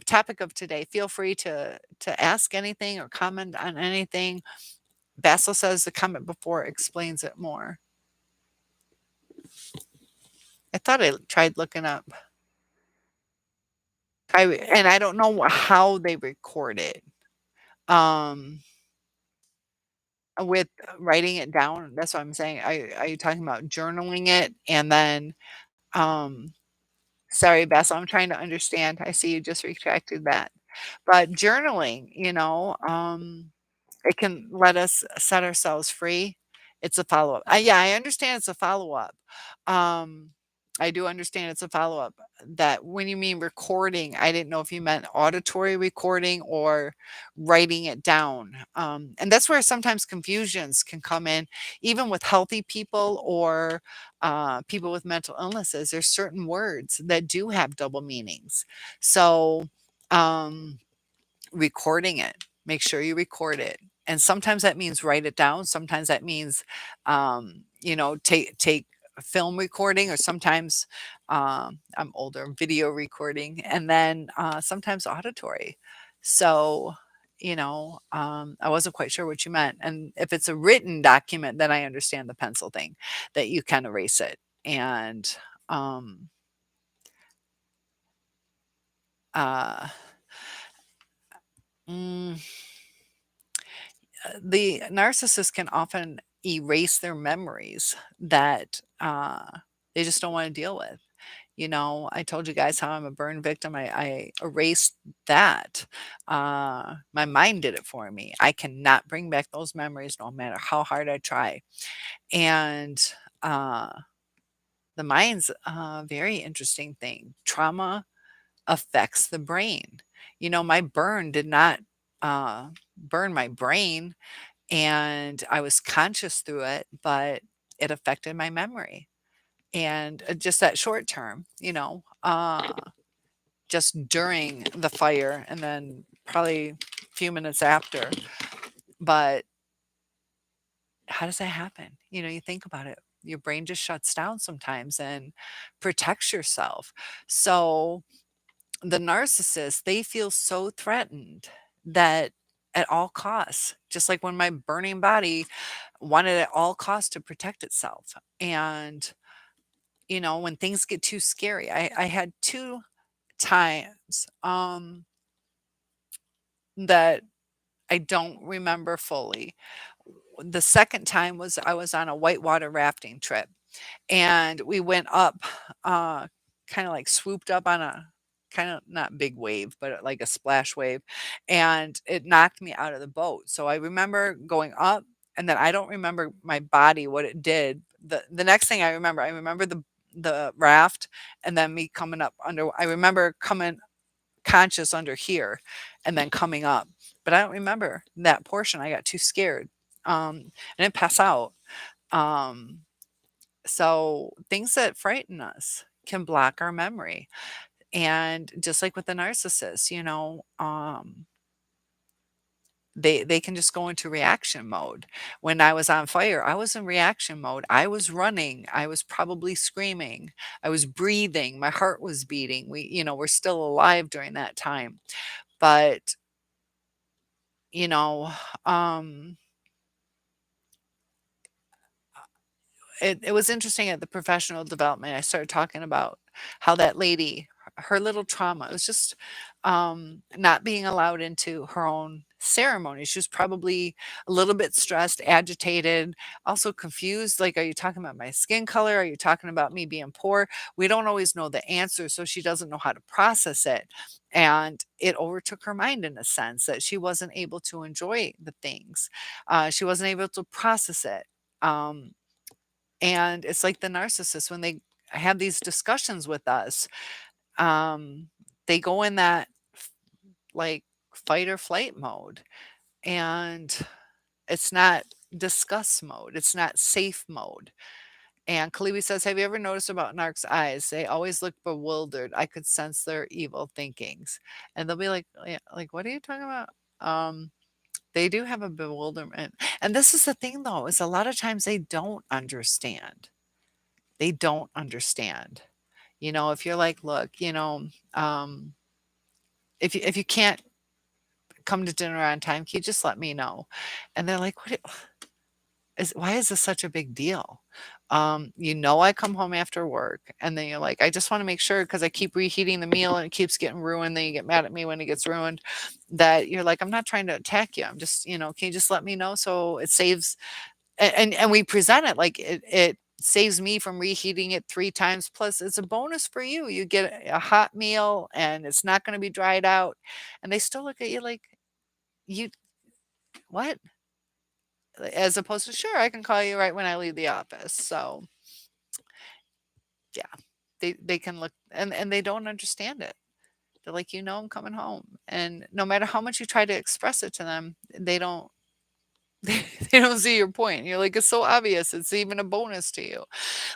topic of today, feel free to ask anything or comment on anything. Basil says the comment before explains it more. I thought I tried looking up. And I don't know how they record it. Um, with writing it down, that's what I'm saying. Are you talking about journaling it and then um sorry, Basil, I'm trying to understand. I see you just retracted that. But journaling, it can let us set ourselves free. It's a follow-up. Yeah, I understand it's a follow-up. Um, I do understand it's a follow-up. That when you mean recording, I didn't know if you meant auditory recording or writing it down. And that's where sometimes confusions can come in, even with healthy people or people with mental illnesses. There's certain words that do have double meanings. So, um, recording it. Make sure you record it. And sometimes that means write it down. Sometimes that means, take film recording, or sometimes I'm older, video recording, and then sometimes auditory. So, I wasn't quite sure what you meant. And if it's a written document, then I understand the pencil thing, that you can erase it. And um, uh, mm, the narcissist can often erase their memories that they just don't want to deal with. I told you guys how I'm a burn victim. I erased that. My mind did it for me. I cannot bring back those memories no matter how hard I try. And uh, the mind's a very interesting thing. Trauma affects the brain. My burn did not burn my brain, and I was conscious through it, but it affected my memory. And just that short term, just during the fire and then probably a few minutes after. But how does that happen? You think about it. Your brain just shuts down sometimes and protects yourself. So the narcissist, they feel so threatened that at all costs, just like when my burning body wanted at all costs to protect itself. And, when things get too scary, I had 2 times, that I don't remember fully. The second time was I was on a whitewater rafting trip, and we went up, kinda like swooped up on a kinda not big wave, but like a splash wave, and it knocked me out of the boat. So I remember going up, and then I don't remember my body, what it did. The next thing I remember the raft and then me coming up under. I remember coming conscious under here and then coming up, but I don't remember that portion. I got too scared, and then pass out. Um so things that frighten us can block our memory. And just like with the narcissist, they can just go into reaction mode. When I was on fire, I was in reaction mode. I was running. I was probably screaming. I was breathing. My heart was beating. We're still alive during that time. But, you know, um it was interesting at the professional development. I started talking about how that lady, her little trauma, it was just not being allowed into her own ceremony. She was probably a little bit stressed, agitated, also confused. Like, are you talking about my skin color? Are you talking about me being poor? We don't always know the answer, so she doesn't know how to process it. And it overtook her mind in a sense that she wasn't able to enjoy the things. She wasn't able to process it. Um, and it's like the narcissist when they have these discussions with us, um, they go in that like fight or flight mode. And it's not discuss mode. It's not safe mode. And Kalibi says, have you ever noticed about narcs' eyes? They always look bewildered. I could sense their evil thinkings. And they'll be like, "Yeah, like, what are you talking about?" Um, they do have a bewilderment. And this is the thing though, is a lot of times they don't understand. They don't understand. If you're like, "Look, if you can't come to dinner on time, can you just let me know?" And they're like, why is this such a big deal?" I come home after work, and then you're like, "I just wanna make sure because I keep reheating the meal and it keeps getting ruined." Then you get mad at me when it gets ruined, that you're like, "I'm not trying to attack you. I'm just, can you just let me know so it saves." And we present it like it saves me from reheating it 3 times, plus it's a bonus for you. You get a hot meal, and it's not gonna be dried out, and they still look at you like, "You what?" As opposed to, "Sure, I can call you right when I leave the office." So, yeah, they can look, and they don't understand it. They're like, "I'm coming home." And no matter how much you try to express it to them, they don't they don't see your point. You're like, "It's so obvious. It's even a bonus to you."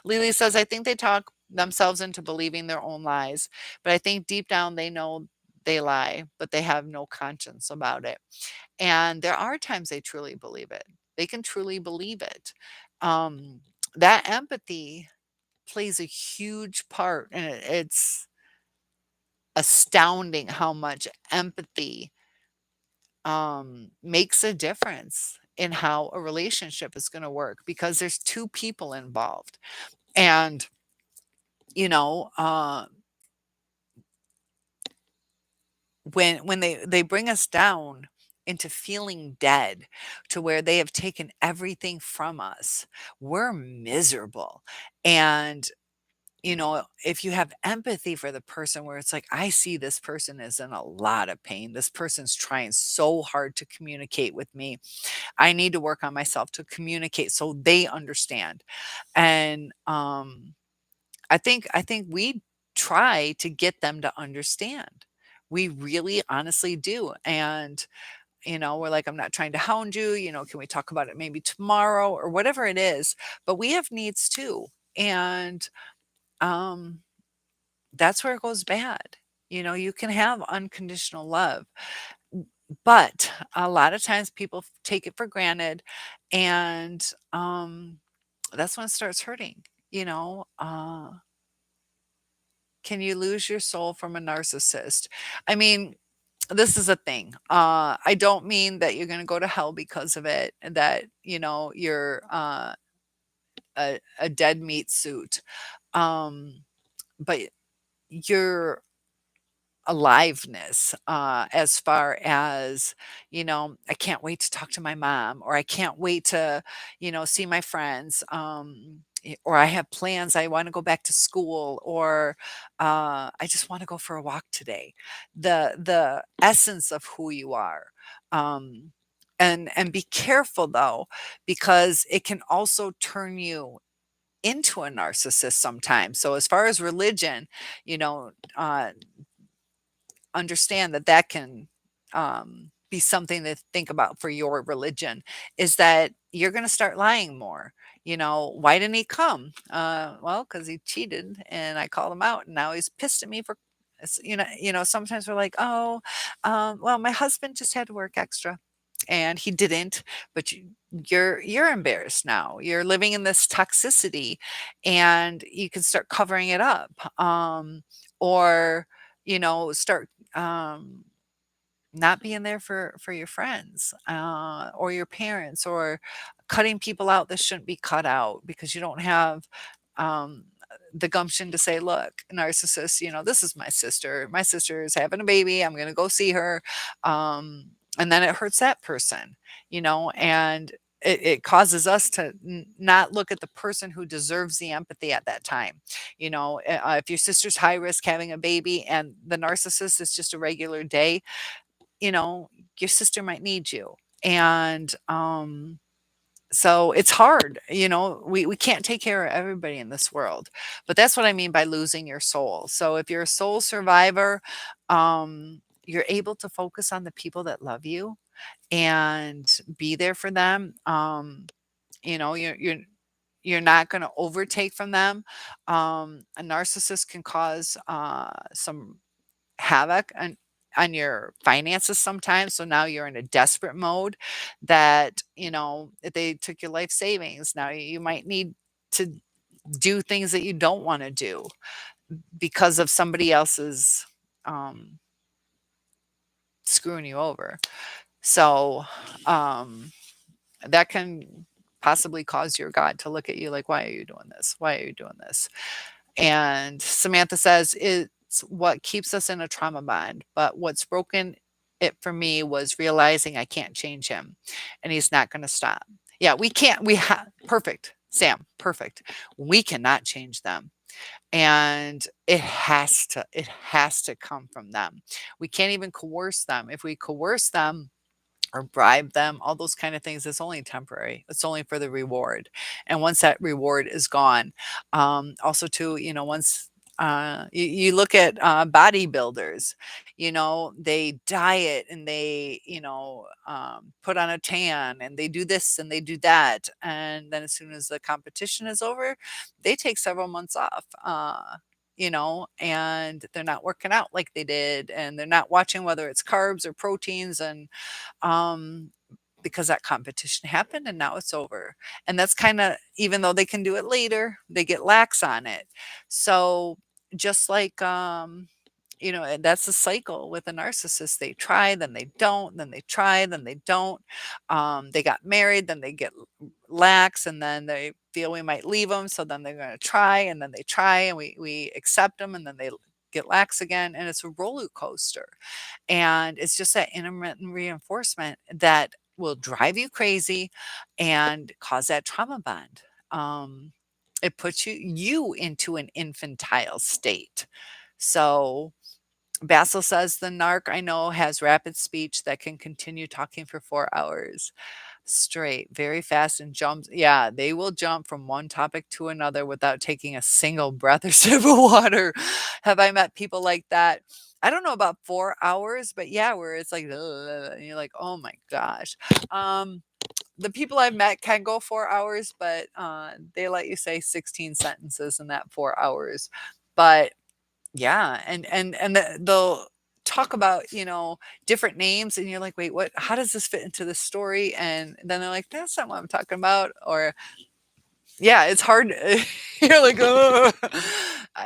Lily says, "I think they talk themselves into believing their own lies, but I think deep down they know they lie, but they have no conscience about it." And there are times they truly believe it. They can truly believe it. Um, that empathy plays a huge part, and it's astounding how much empathy makes a difference in how a relationship is going to work, because there's two people involved. And you know uh when they bring us down into feeling dead, to where they have taken everything from us, we're miserable. And if you have empathy for the person, where it's like, I see this person is in a lot of pain, this person's trying so hard to communicate with me, I need to work on myself to communicate so they understand. And I think we try to get them to understand. We really honestly do. And we're like, I'm not trying to hound you, can we talk about it maybe tomorrow or whatever it is? But we have needs too. And um that's where it goes bad. You can have unconditional love, but a lot of times people take it for granted. And that's when it starts hurting. you know uh can you lose your soul from a narcissist? I mean, this is a thing. I don't mean that you're gonna go to hell because of it, and that, you're, a dead meat suit. Um, but your aliveness, as far as, I can't wait to talk to my mom, or I can't wait to, see my friends, or I have plans. I want to go back to school, or I just want to go for a walk today. The essence of who you are. Um, and be careful though, because it can also turn you into a narcissist sometimes. So as far as religion, you know, uh, understand that that can be something to think about for your religion, is that you're going to start lying more. Why didn't he come? Well, because he cheated and I called him out, and now he's pissed at me for. Sometimes we're like, oh, well, my husband just had to work extra, and he didn't. But you're embarrassed now. You're living in this toxicity, and you can start covering it up, or start um, not being there for your friends, or your parents, or cutting people out that shouldn't be cut out because you don't have um, the gumption to say, look, narcissist, this is my sister. My sister is having a baby. I'm going to go see her. And then it hurts that person, and it causes us to not look at the person who deserves the empathy at that time. If your sister's high risk having a baby and the narcissist is just a regular day, you know, your sister might need you. And so it's hard, we can't take care of everybody in this world. But that's what I mean by losing your soul. So if you're a soul survivor, you're able to focus on the people that love you and be there for them. You're not going to overtake from them. A narcissist can cause some havoc on your finances sometimes. So now you're in a desperate mode that, if they took your life savings, now you might need to do things that you don't want to do because of somebody else's um, screwing you over. So that can possibly cause your God to look at you like, why are you doing this? Why are you doing this? And Samantha says, it's what keeps us in a trauma bond. But what's broken it for me was realizing I can't change him and he's not going to stop. Yeah, we can't. Perfect. Sam, perfect. We cannot change them. And it has to come from them. We can't even coerce them. If we coerce them, or bribe them, all those kind of things, it's only temporary. It's only for the reward. And once that reward is gone, also too, once you look at bodybuilders, they diet and they, put on a tan and they do this and they do that. And then as soon as the competition is over, they take several months off. And they're not working out like they did, and they're not watching whether it's carbs or proteins, and um, because that competition happened and now it's over. And that's kind of, even though they can do it later, they get lax on it. So just like, and that's a cycle with a narcissist. They try, then they don't, then they try, then they don't. They got married, then they get lax, and then they feel we might leave them. So then they're going to try, and then they try, and we accept them, and then they get lax again. And it's a roller coaster. And it's just that intermittent reinforcement that will drive you crazy and cause that trauma bond. It puts you into an infantile state. So Basil says the narc I know has rapid speech that can continue talking for 4 hours straight, very fast, and jumps. Yeah, they will jump from one topic to another without taking a single breath or sip of water. Have I met people like that? I don't know about 4 hours, but yeah, where it's like, "Ugh," and you're like, oh my gosh. Um, the people I've met can go 4 hours, but they let you say 16 sentences in that 4 hours. But yeah, they'll talk about, different names, and you're like, "Wait, what? How does this fit into this story?" And then they're like, "That's not what I'm talking about." Or yeah, it's hard. You're like, "Oh."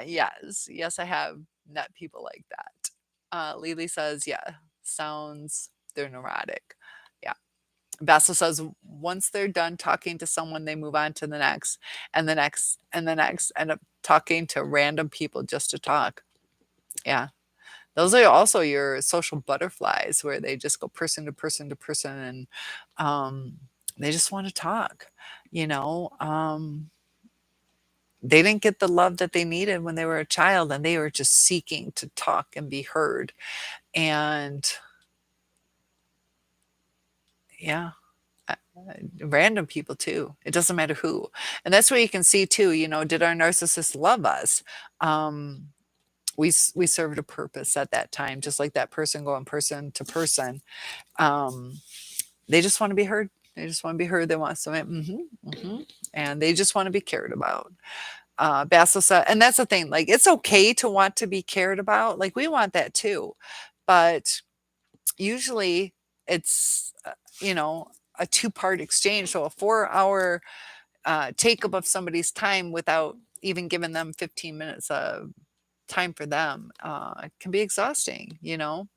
Yes, yes, I have met people like that. Lily says, "Yeah." sounds they're neurotic. Yeah. Bassel says once they're done talking to someone, they move on to the next and the next and the next, end up talking to random people just to talk. Yeah. Those are also your social butterflies where they just go person to person to person and they just want to talk, you know. They didn't get the love that they needed when they were a child and they were just seeking to talk and be heard. And yeah, random people too. It doesn't matter who. And that's where you can see too, you know, did our narcissist love us? Um, we served a purpose at that time, just like that person going person to person. Um, they just want to be heard. They just want to be heard. They want something, and they just want to be cared about. Bassel said, and that's the thing. Like, it's okay to want to be cared about. Like, we want that too, but usually it's you know, a two-part exchange. So a 4-hour take up of somebody's time without even giving them 15 minutes of time for them can be exhausting, you know.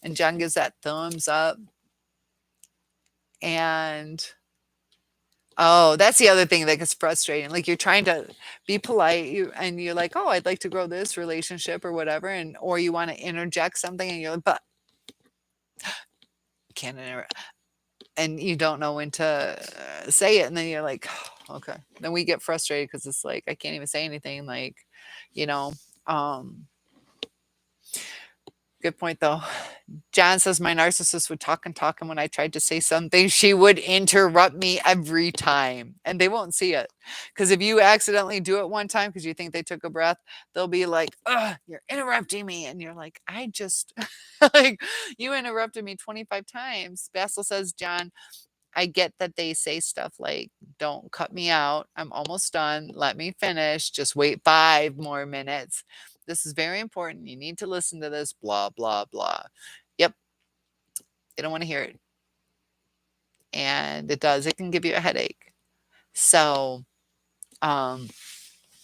And John gives that thumbs up. And oh, that's the other thing that gets frustrating. Like, you're trying to be polite, and you're like, "Oh, I'd like to grow this relationship or whatever," and or you want to interject something, and you're like, "But can't interrupt," and you don't know when to say it, and then you're like, "Okay." Then we get frustrated because it's like I can't even say anything. Like, you know. Um, Good point, though. John says my narcissist would talk and talk, and when I tried to say something, she would interrupt me every time, and they won't see it. Because if you accidentally do it one time because you think they took a breath, they'll be like, "Ugh, you're interrupting me," and you're like, "I just like you interrupted me 25 times." Basil says, John, I get that they say stuff like, "Don't cut me out. I'm almost done. Let me finish. Just wait 5 more minutes. This is very important. You need to listen to this, blah, blah, blah." Yep. They don't want to hear it. And it does. It can give you a headache. So, um,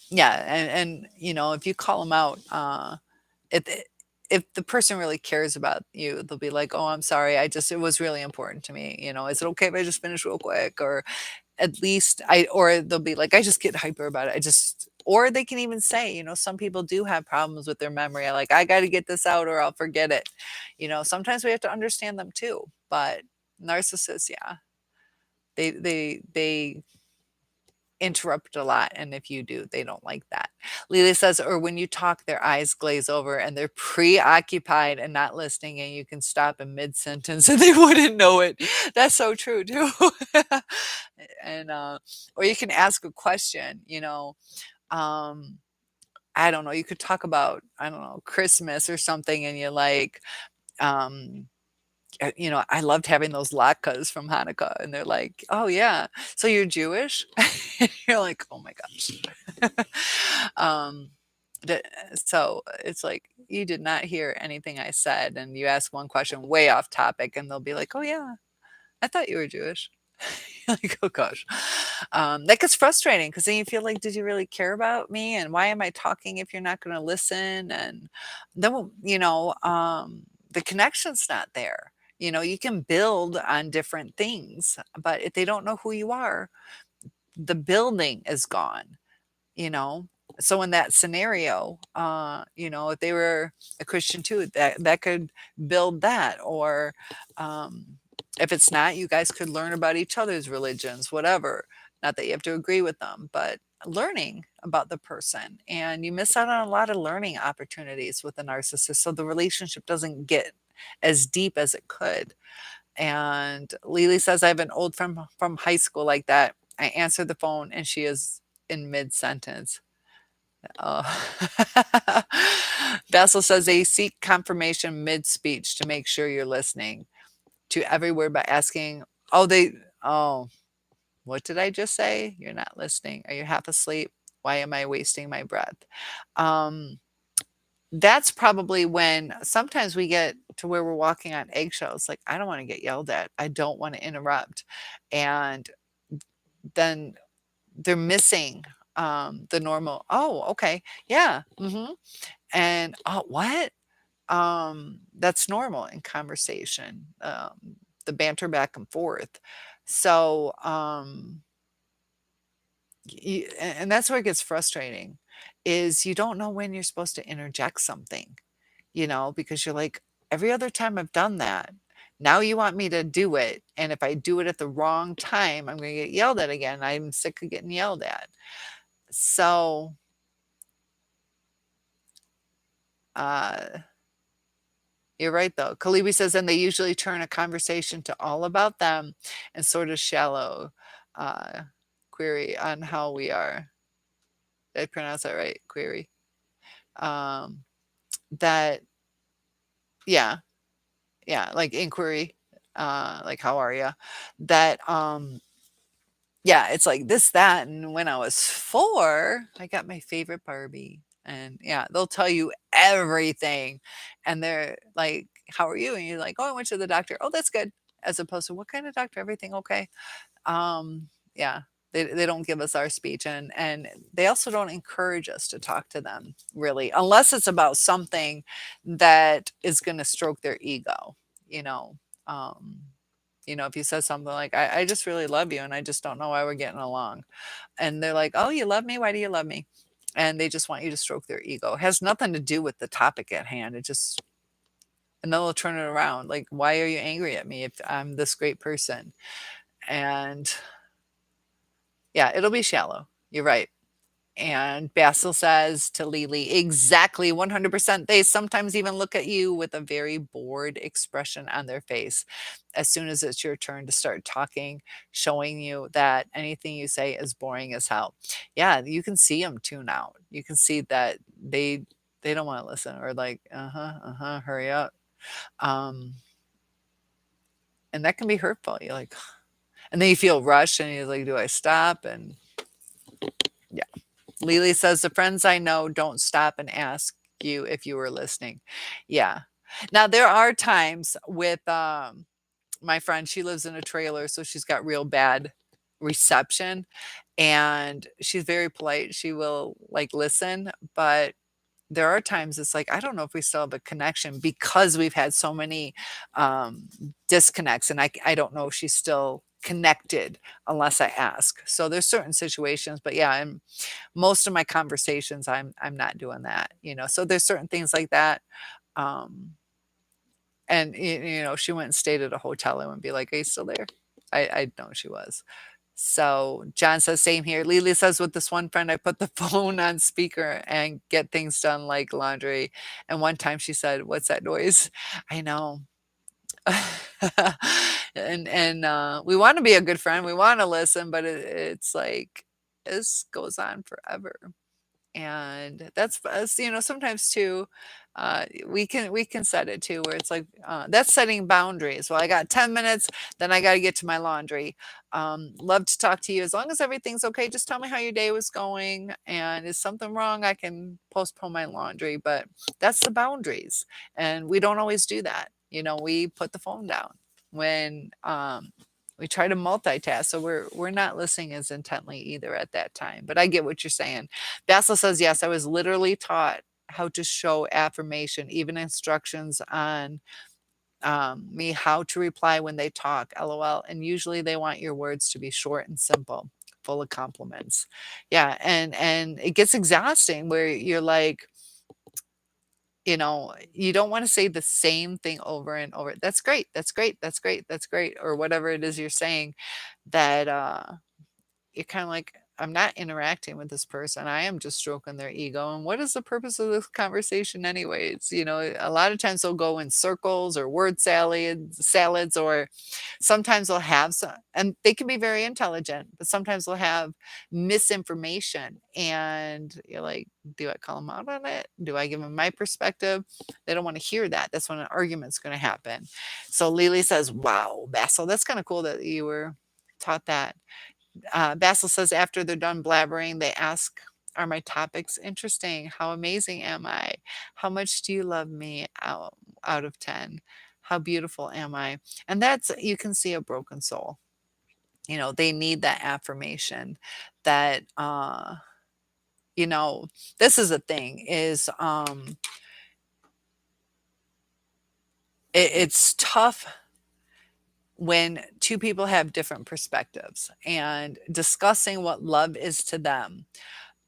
yeah. And, you know, if you call them out, if the person really cares about you, they'll be like, "Oh, I'm sorry. It was really important to me. You know, is it okay if I just finish real quick?" Or at least or they'll be like, "I just get hyper about it. Or they can even say, you know, some people do have problems with their memory. Like, I got to get this out or I'll forget it. You know, sometimes we have to understand them too. But narcissists, yeah, they interrupt a lot, and if you do, they don't like that. Lily says, or when you talk, their eyes glaze over and they're preoccupied and not listening, and you can stop in mid-sentence and they wouldn't know it. That's so true too. And or you can ask a question, you know. um I don't know, you could talk about, I don't know, Christmas or something, and you're like, um you know, I loved having those latkes from Hanukkah. And they're like, "Oh, yeah. So you're Jewish?" You're like, "Oh my gosh." um, so it's like, you did not hear anything I said. And you ask one question way off topic, and they'll be like, "Oh, yeah. I thought you were Jewish." Like, oh gosh. That gets frustrating because then you feel like, did you really care about me? And why am I talking if you're not going to listen? And then, you know, the connection's not there. You know, you can build on different things, but if they don't know who you are, the building is gone, you know. So in that scenario, you know, if they were a Christian too, that could build that. Or if it's not, you guys could learn about each other's religions, whatever. Not that you have to agree with them, but learning about the person. And you miss out on a lot of learning opportunities with a narcissist, so the relationship doesn't get as deep as it could. And Lily says, I have an old friend from high school like that. I answer the phone and she is in mid sentence. Oh. Basil says they seek confirmation mid speech to make sure you're listening to every word by asking, oh, what did I just say? You're not listening. Are you half asleep? Why am I wasting my breath? Um, that's probably when sometimes we get to where we're walking on eggshells. Like, I don't want to get yelled at. I don't want to interrupt. And then they're missing the normal, oh, okay, yeah, and oh, what? that's normal in conversation, the banter back and forth. So, and that's where it gets frustrating, is you don't know when you're supposed to interject something, because you're like, every other time I've done that, now you want me to do it. And if I do it at the wrong time, I'm going to get yelled at again. I'm sick of getting yelled at. So, uh, you're right though. Kalibi says, and they usually turn a conversation to all about them and sort of shallow uh, query on how we are. Did I pronounce that right? Query. Um, that, yeah, yeah, like inquiry, like how are you? That, yeah, it's like this, that, and when I was 4, I got my favorite Barbie. And yeah, they'll tell you everything. And they're like, how are you? And you're like, oh, I went to the doctor. Oh, that's good. As opposed to, what kind of doctor? Everything okay? Yeah, they don't give us our speech, and they also don't encourage us to talk to them really, unless it's about something that is going to stroke their ego, you know. Um, if you said something like, I just really love you and I just don't know why we're getting along. And they're like, oh, you love me? Why do you love me? And they just want you to stroke their ego. It has nothing to do with the topic at hand. And then they'll turn it around. Like, why are you angry at me if I'm this great person? And yeah, it'll be shallow. You're right. And Basil says to Lily, exactly 100%. They sometimes even look at you with a very bored expression on their face as soon as it's your turn to start talking, showing you that anything you say is boring as hell. Yeah, you can see them tune out. You can see that they don't want to listen, or like, uh-huh, hurry up. Um, and that can be hurtful. You're like, and then you feel rushed and you're like, do I stop? And yeah. Lily says, the friends I know don't stop and ask you if you were listening. Yeah. Now there are times with my friend, she lives in a trailer, so she's got real bad reception and she's very polite. She will like listen, but there are times it's like, I don't know if we still have a connection because we've had so many um, disconnects, and I don't know if she's still connected unless I ask. So there's certain situations, but yeah, and most of my conversations, I'm not doing that, So there's certain things like that. Um, and she went and stayed at a hotel. I wouldn't be like, "Are you still there?" I know she was. So John says, same here. Lily says, with this one friend, I put the phone on speaker and get things done like laundry. And one time she said, "What's that noise?" I know. And we want to be a good friend. We want to listen, but it's like this goes on forever. And that's us, sometimes too, we can set it too, where it's like, that's setting boundaries. Well, I got 10 minutes, then I got to get to my laundry. Love to talk to you. As long as everything's okay, just tell me how your day was going. And is something wrong, I can postpone my laundry. But that's the boundaries. And we don't always do that. We put the phone down when we try to multitask. So we're not listening as intently either at that time. But I get what you're saying. Basil says, yes, I was literally taught how to show affirmation, even instructions on me how to reply when they talk, LOL. And usually they want your words to be short and simple, full of compliments. Yeah, and it gets exhausting where you're like, you don't want to say the same thing over and over. That's great. That's great. That's great. That's great. Or whatever it is you're saying, that you're kind of like, I'm not interacting with this person. I am just stroking their ego. And what is the purpose of this conversation, anyways? A lot of times they'll go in circles or word salads, or sometimes they'll have some, and they can be very intelligent, but sometimes they'll have misinformation. And you're like, do I call them out on it? Do I give them my perspective? They don't want to hear that. That's when an argument's going to happen. So Lily says, wow, Basil, that's kind of cool that you were taught that. Basil says, after they're done blabbering, they ask, are my topics interesting? How amazing am I? How much do you love me out of 10? How beautiful am I? And that's, you can see a broken soul. They need that affirmation that, you know, this is a thing is, it's tough when two people have different perspectives, and discussing what love is to them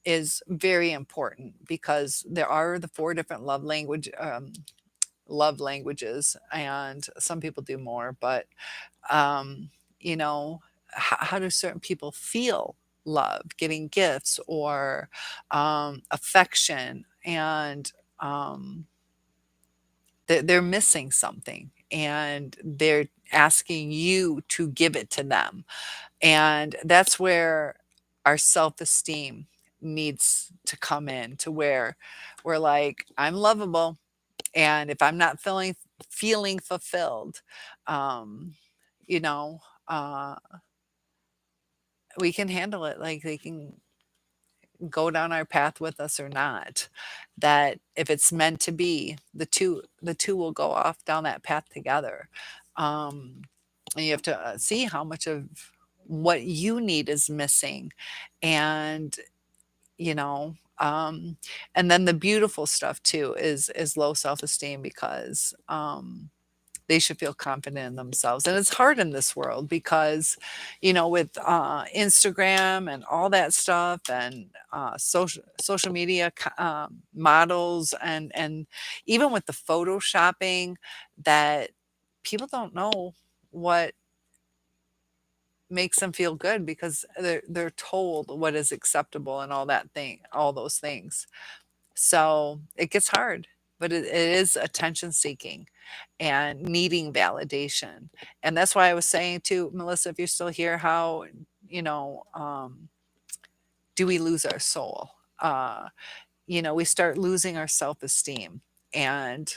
is very important, because there are the four different love languages, and some people do more, but um, you know, how do certain people feel love, getting gifts or affection, and um, they're missing something, and they're asking you to give it to them. And that's where our self-esteem needs to come in, to where we're like, I'm lovable, and if I'm not feeling fulfilled, um, you know, uh, we can handle it. Like, they can go down our path with us or not. That if it's meant to be, the two will go off down that path together. Um, and you have to see how much of what you need is missing, and you know and then the beautiful stuff too is low self-esteem, because they should feel confident in themselves. And it's hard in this world because, with Instagram and all that stuff, and social media models, and even with the photoshopping, that people don't know what makes them feel good, because they're told what is acceptable and all those things. So it gets hard, but it is attention seeking and needing validation. And that's why I was saying to Melissa, if you're still here, how, you know, um, do we lose our soul? We start losing our self esteem. And,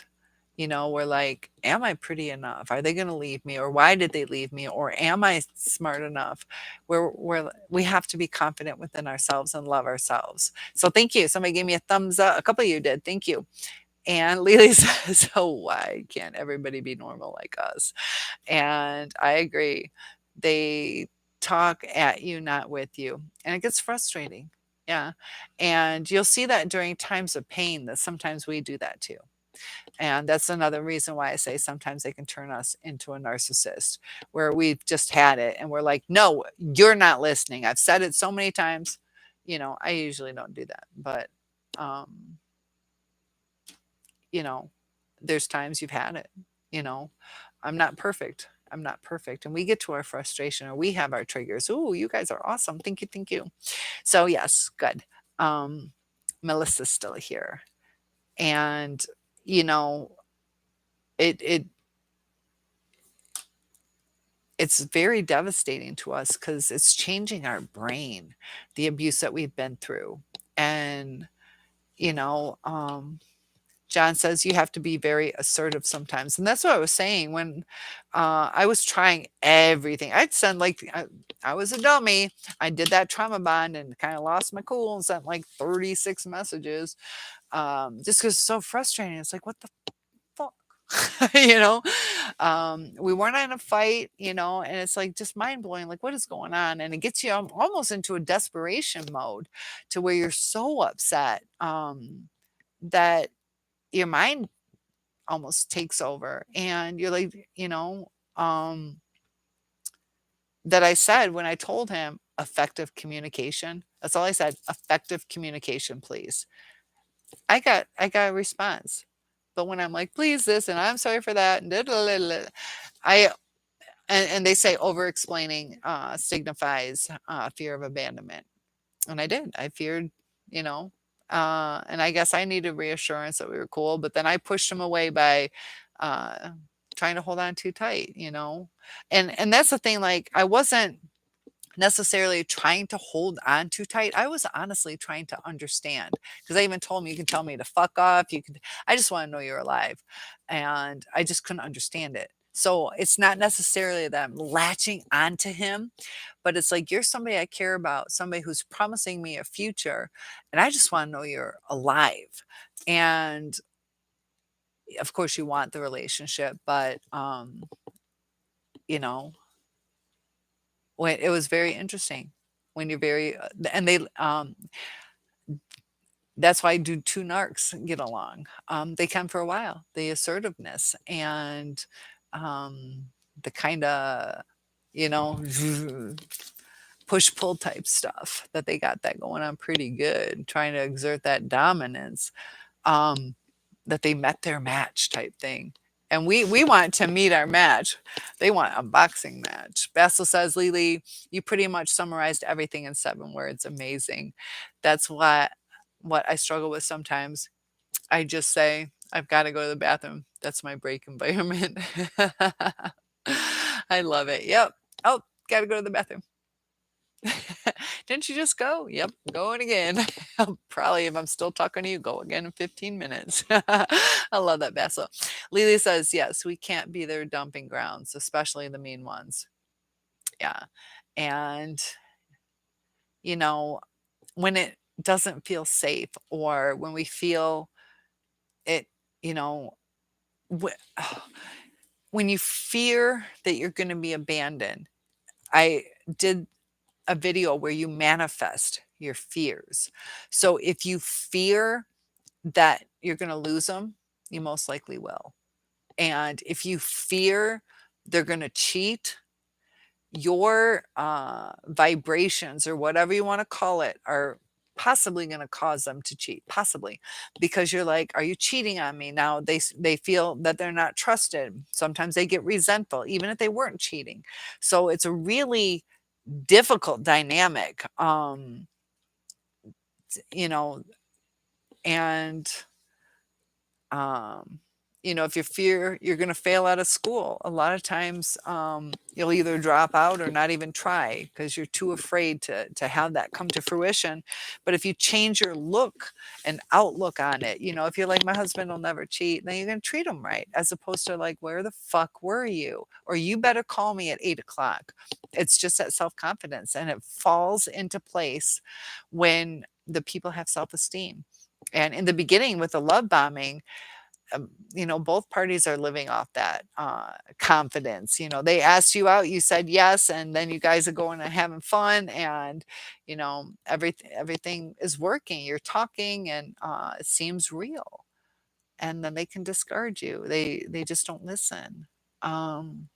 we're like, am I pretty enough? Are they going to leave me? Or why did they leave me? Or am I smart enough? We have to be confident within ourselves and love ourselves. So thank you. Somebody gave me a thumbs up. A couple of you did. Thank you. And Lily says, "Oh, why can't everybody be normal like us?" And I agree. They talk at you, not with you. And it gets frustrating. Yeah. And you'll see that during times of pain, that sometimes we do that too. And that's another reason why I say sometimes they can turn us into a narcissist, where we've just had it and we're like, no, you're not listening. I've said it so many times. I usually don't do that. But, um, you know, there's times you've had it, you know, I'm not perfect. I'm not perfect. And we get to our frustration, or we have our triggers. Oh, you guys are awesome. Thank you. Thank you. So yes, good. Um, Melissa's still here. And, you know, it it's very devastating to us, because it's changing our brain, the abuse that we've been through. And, you know, John says you have to be very assertive sometimes. And that's what I was saying when I was trying everything. I'd send I was a dummy. I did that trauma bond and kind of lost my cool and sent like 36 messages, just because it's so frustrating. It's like, what the fuck? you know, we weren't in a fight, and it's like just mind blowing. Like, what is going on? And it gets you almost into a desperation mode, to where you're so upset that your mind almost takes over, and you're like, that I said when I told him effective communication. That's all I said. Effective communication, please. I got a response. But when I'm like, please this, and I'm sorry for that, and da, da, da, da, I and they say over explaining signifies fear of abandonment. And I did. I feared, you know, and I guess I needed reassurance that we were cool. But then I pushed him away by uh, trying to hold on too tight, and that's the thing. Like, I wasn't necessarily trying to hold on too tight. I was honestly trying to understand, because I even told him, you can tell me to fuck off. I just want to know you're alive. And I just couldn't understand it. So it's not necessarily that I'm latching onto him, but it's like, you're somebody I care about, somebody who's promising me a future. And I just want to know you're alive. And of course you want the relationship, but, you know, it was very interesting when you're very, and they, That's why do 2 narcs get along? They can for a while. The assertiveness and, the kinda, you know, push-pull type stuff that they got that going on pretty good, trying to exert that dominance, um, that they met their match type thing. And we want to meet our match. They want a boxing match. Basil says, "Lily, you pretty much summarized everything in 7 words. Amazing." That's what I struggle with sometimes. I just say, "I've gotta go to the bathroom." That's my break environment. I love it. Yep. "Oh, gotta go to the bathroom." "Didn't you just go?" "Yep, going again." Probably if I'm still talking to you, go again in 15 minutes. I love that, Basil. Lily says, "Yes, we can't be their dumping grounds, especially the mean ones." Yeah. And, you know, when it doesn't feel safe or when we feel it, you know, wh when you fear that you're gonna be abandoned, I did a video where you manifest your fears. So if you fear that you're gonna lose them, you most likely will. And if you fear they're gonna cheat, your, vibrations or whatever you wanna call it are possibly gonna cause them to cheat, possibly, because you're like, "Are you cheating on me?" Now they feel that they're not trusted. Sometimes they get resentful, even if they weren't cheating. So it's a really difficult dynamic, you know, and um, if you fear you're going to fail out of school, a lot of times you'll either drop out or not even try because you're too afraid to have that come to fruition. But if you change your look and outlook on it, if you're like, my husband will never cheat, then you're going to treat him right, as opposed to like, where the fuck were you? Or you better call me at 8 o'clock. It's just that self-confidence, and it falls into place when the people have self-esteem. And in the beginning with the love bombing, both parties are living off that confidence. They asked you out, you said yes, and then you guys are going and having fun, and everything is working. You're talking, and it seems real, and then they can discard you. They just don't listen. Um,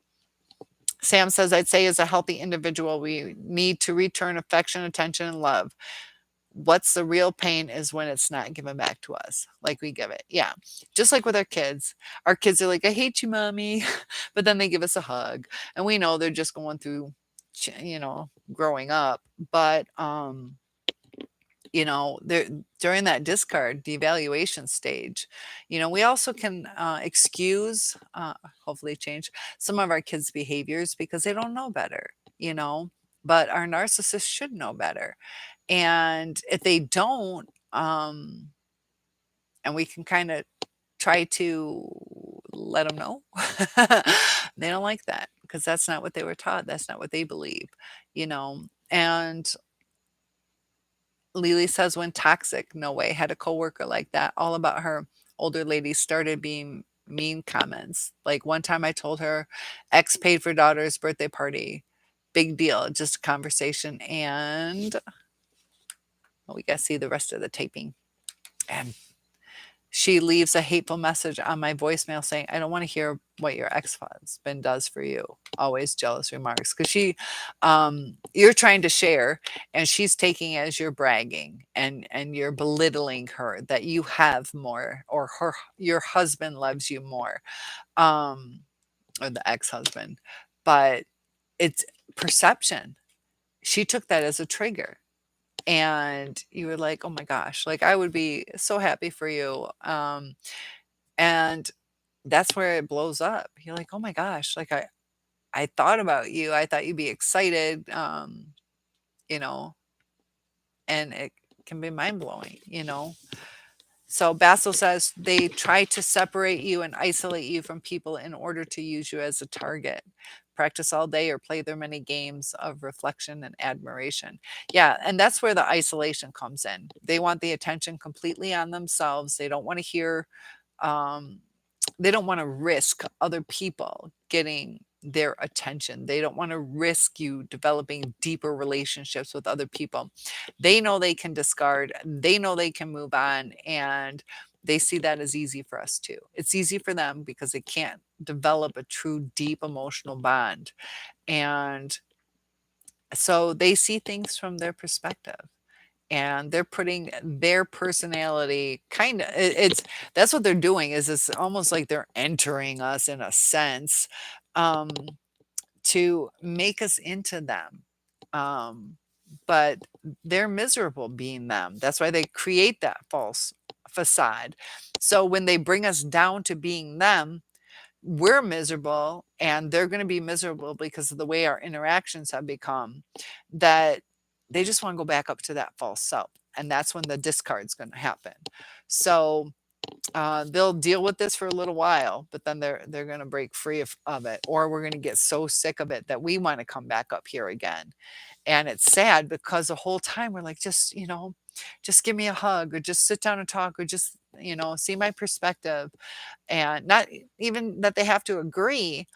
Sam says, I'd say as a healthy individual, we need to return affection, attention, and love. What's the real pain is when it's not given back to us like we give it. Yeah. Just like with our kids. Our kids are like, I hate you, mommy. But then they give us a hug. And we know they're just going through, growing up. But, there during that discard, the evaluation stage, we also can excuse, hopefully change some of our kids' behaviors because they don't know better, but our narcissists should know better. And if they don't, and we can kind of try to let them know, they don't like that because that's not what they were taught. That's not what they believe, And Lily says, when toxic, no way. Had a coworker like that, all about her older lady started being mean comments. Like one time I told her, ex paid for daughter's birthday party. Big deal, just a conversation. And we got to see the rest of the taping. And she leaves a hateful message on my voicemail saying, I don't want to hear what your ex-husband does for you. Always jealous remarks. Because you're trying to share, and she's taking it as you're bragging, and you're belittling her that you have more, or your husband loves you more, or the ex-husband. But it's perception. She took that as a trigger. And you were like, oh my gosh, like I would be so happy for you. And that's where it blows up. You're like, oh my gosh, like I thought about you. I thought you'd be excited, you know, and it can be mind blowing. So Basil says they try to separate you and isolate you from people in order to use you as a target. Practice all day or play their many games of reflection and admiration. Yeah, and that's where the isolation comes in. They want the attention completely on themselves. They don't want to hear, they don't want to risk other people getting their attention. They don't want to risk you developing deeper relationships with other people. They know they can discard, they know they can move on, and they see that as easy for us too. It's easy for them because they can't develop a true deep emotional bond. And so they see things from their perspective, and they're putting their personality kind of, it's that's what they're doing, is it's almost like they're entering us in a sense, um to make us into them. Um, but they're miserable being them. That's why they create that false facade. So when they bring us down to being them, we're miserable and they're going to be miserable because of the way our interactions have become, that they just want to go back up to that false self. And that's when the discard's going to happen. So they'll deal with this for a little while, but then they're going to break free of it, or we're going to get so sick of it that we want to come back up here again. And it's sad because the whole time we're like, just, just give me a hug, or just sit down and talk, or just, see my perspective. And not even that they have to agree,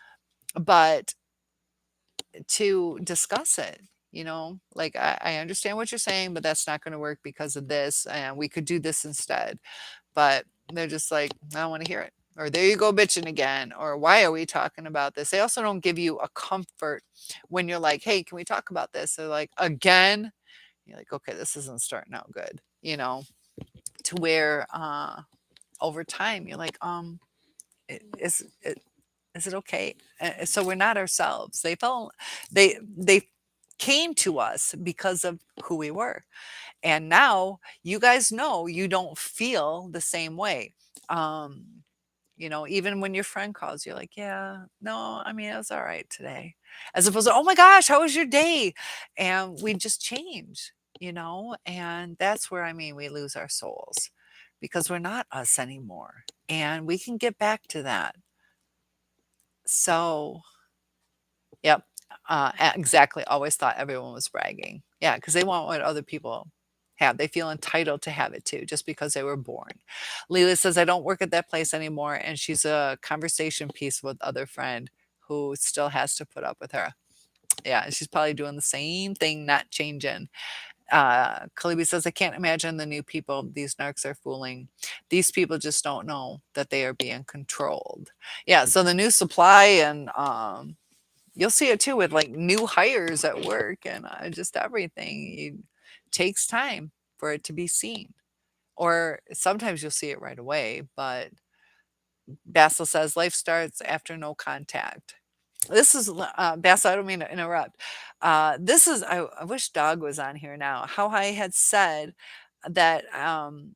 but to discuss it. Like, I understand what you're saying, but that's not going to work because of this, and we could do this instead. But they're just like, I don't want to hear it. Or there you go bitching again. Or why are we talking about this? They also don't give you a comfort when you're like, hey, can we talk about this? They're like, again? You're like, okay, this isn't starting out good, to where over time you're like, is it okay? So we're not ourselves. They came to us because of who we were. And now you guys know you don't feel the same way. Um, even when your friend calls, you're like, yeah, no, I mean, it was all right today. As opposed to, oh my gosh, how was your day? And we just change, and that's where, I mean, we lose our souls because we're not us anymore. And we can get back to that. So, yep. Exactly. Always thought everyone was bragging. Yeah, because they want what other people have. They feel entitled to have it too, just because they were born. Leela says, I don't work at that place anymore. And she's a conversation piece with other friend who still has to put up with her. Yeah, and she's probably doing the same thing, not changing. Kalibi says, I can't imagine the new people these narcs are fooling. These people just don't know that they are being controlled. Yeah, so the new supply, and you'll see it too with like new hires at work, and just everything. It takes time for it to be seen, or sometimes you'll see it right away. But Basil says life starts after no contact. This is Basil. I don't mean to interrupt. This is, I wish Dog was on here now. How I had said that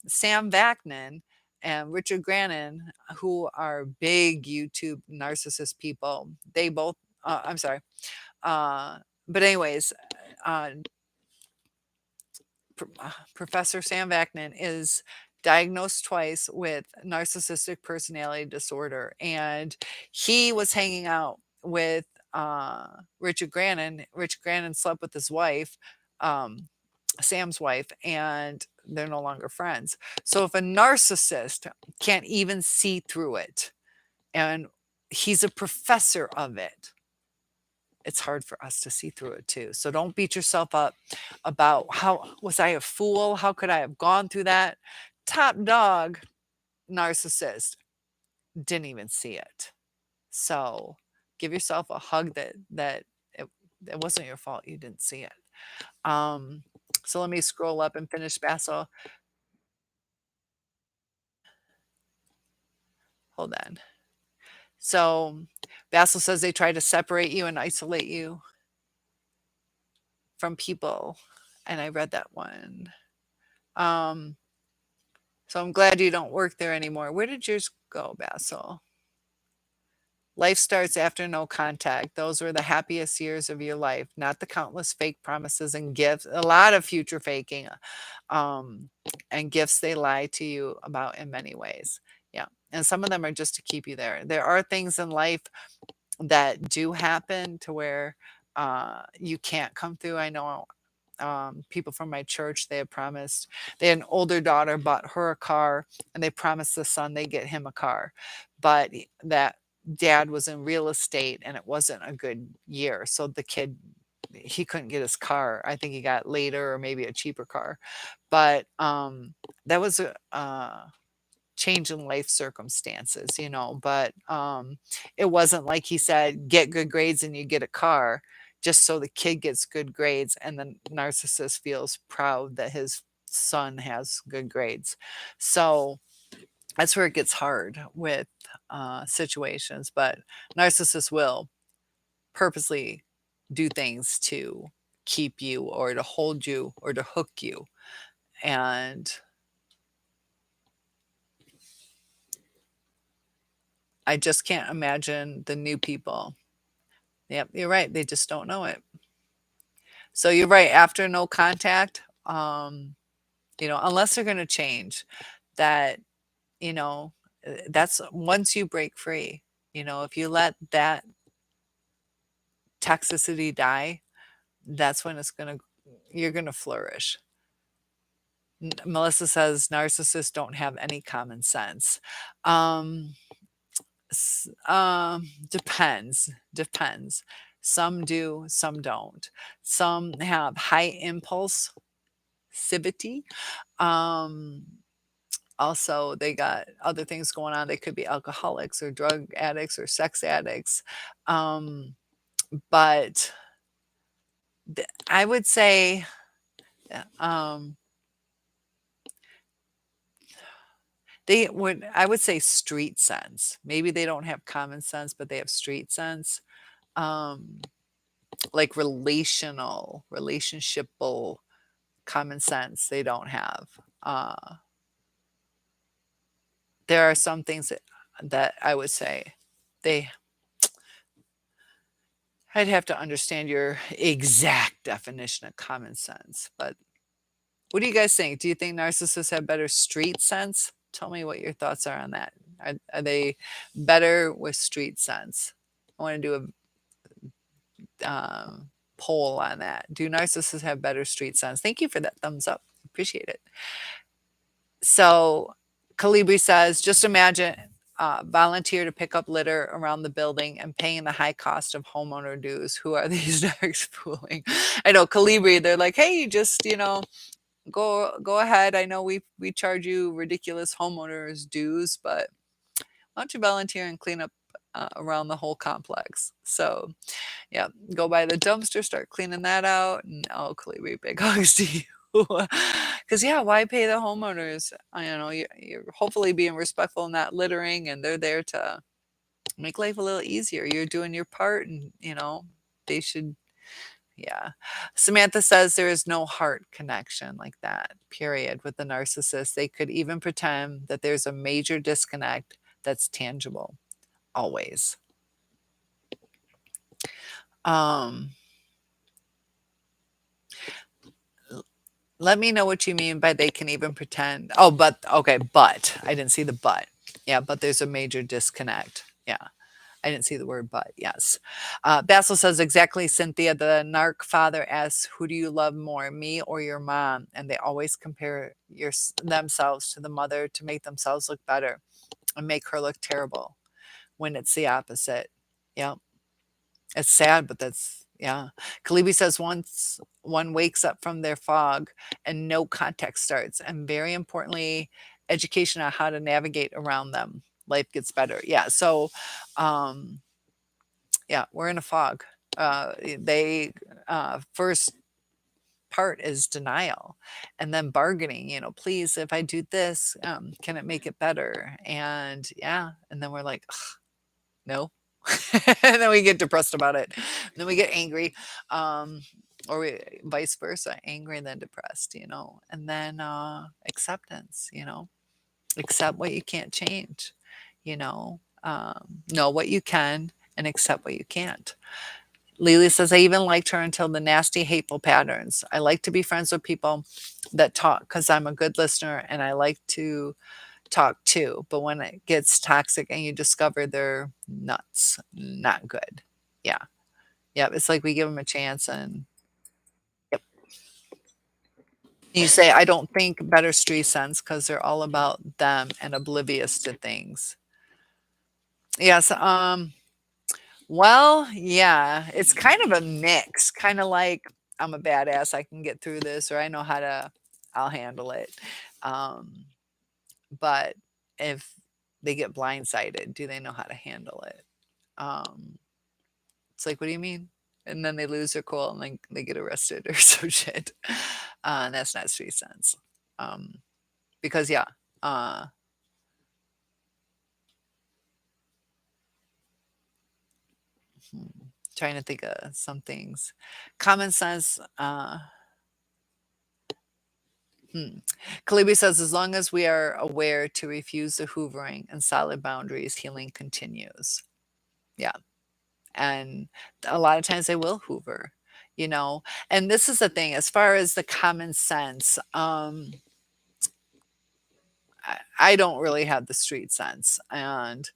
Sam Vaknin and Richard Grannon, who are big YouTube narcissist people, they both. I'm sorry. But anyways, uh, Professor Sam Vaknin is diagnosed twice with narcissistic personality disorder, and he was hanging out with Richard Grannon. Richard Grannon slept with his wife, um, Sam's wife, and they're no longer friends. So if a narcissist can't even see through it, and he's a professor of it, it's hard for us to see through it too. So don't beat yourself up about, how was I a fool? How could I have gone through that? Top dog narcissist didn't even see it. So give yourself a hug that it, it wasn't your fault. You didn't see it. Um, so let me scroll up and finish Basil. Hold on. So Basil says they try to separate you and isolate you from people. And I read that one. Um, So I'm glad you don't work there anymore. Where did yours go, Basil? Life starts after no contact. Those were the happiest years of your life, not the countless fake promises and gifts. A lot of future faking, um, and gifts they lie to you about in many ways. Yeah. And some of them are just to keep you there. There are things in life that do happen to where you can't come through. I know people from my church, they had promised, they had an older daughter, bought her a car, and they promised the son they get him a car. But that dad was in real estate and it wasn't a good year. So the kid, he couldn't get his car. I think he got later or maybe a cheaper car. But that was a change in life circumstances, but it wasn't like he said, get good grades and you get a car, just so the kid gets good grades. And the narcissist feels proud that his son has good grades. So that's where it gets hard with situations. But narcissists will purposely do things to keep you or to hold you or to hook you. And I just can't imagine the new people. Yep, you're right. They just don't know it. So you're right. After no contact, unless they're going to change, that, that's once you break free, if you let that toxicity die, that's when you're going to flourish. Melissa says narcissists don't have any common sense. Um, depends. Some do, some don't. Some have high impulsivity. Um, Also, they got other things going on. They could be alcoholics or drug addicts or sex addicts. But I would say, um, I would say street sense. Maybe they don't have common sense, but they have street sense. Um, like relationshipable common sense, they don't have. There are some things that I would say they I'd have to understand your exact definition of common sense, but what do you guys think? Do you think narcissists have better street sense? Tell me what your thoughts are on that. Are they better with street sense? I want to do a poll on that. Do narcissists have better street sense? Thank you for that thumbs up. Appreciate it. So Calibri says, just imagine volunteer to pick up litter around the building and paying the high cost of homeowner dues. Who are these narcs fooling? I know Calibri, they're like, hey, just, go ahead. I know we charge you ridiculous homeowners dues, but why don't you volunteer and clean up around the whole complex? So yeah, go by the dumpster, start cleaning that out, and Calibri, big hugs to you. Because yeah, why pay the homeowners? You're hopefully being respectful and not littering, and they're there to make life a little easier. You're doing your part, and they should. Yeah. Samantha says there is no heart connection like that, period, with the narcissist. They could even pretend that there's a major disconnect that's tangible, always. Um, Let me know what you mean by they can even pretend. Oh, but okay, but I didn't see the but. Yeah, but there's a major disconnect. Yeah. I didn't see the word but. Yes. Basil says exactly, Cynthia. The narc father asks, who do you love more, me or your mom? And they always compare themselves to the mother to make themselves look better and make her look terrible when it's the opposite. Yeah. It's sad, but yeah. Kalibi says once one wakes up from their fog and no context starts, and very importantly, education on how to navigate around them, life gets better. Yeah. So, yeah, we're in a fog. They first part is denial, and then bargaining. Please, if I do this, can it make it better? And yeah, and then we're like, no. And then we get depressed about it. And then we get angry. Or vice versa, angry and then depressed, and then acceptance, accept what you can't change, know what you can and accept what you can't. Lily says, I even liked her until the nasty, hateful patterns. I like to be friends with people that talk because I'm a good listener and I like to talk too. But when it gets toxic and you discover they're nuts, not good. Yeah. Yep. It's like we give them a chance and yep. You say, I don't think better street sense because they're all about them and oblivious to things. Yes, well, yeah, it's kind of a mix, kinda like, "I'm a badass, I can get through this," or, I'll handle it." Um, but if they get blindsided, do they know how to handle it? Um, it's like, "What do you mean?" And then they lose their cool and then they get arrested or some shit. And that's not street sense. Um, because yeah, uh, hmm, trying to think of some things. Common sense, hmm. Kalibi says, as long as we are aware to refuse the hoovering and solid boundaries, healing continues. Yeah. And a lot of times they will hoover, you know. And this is the thing, as far as the common sense, I don't really have the street sense. And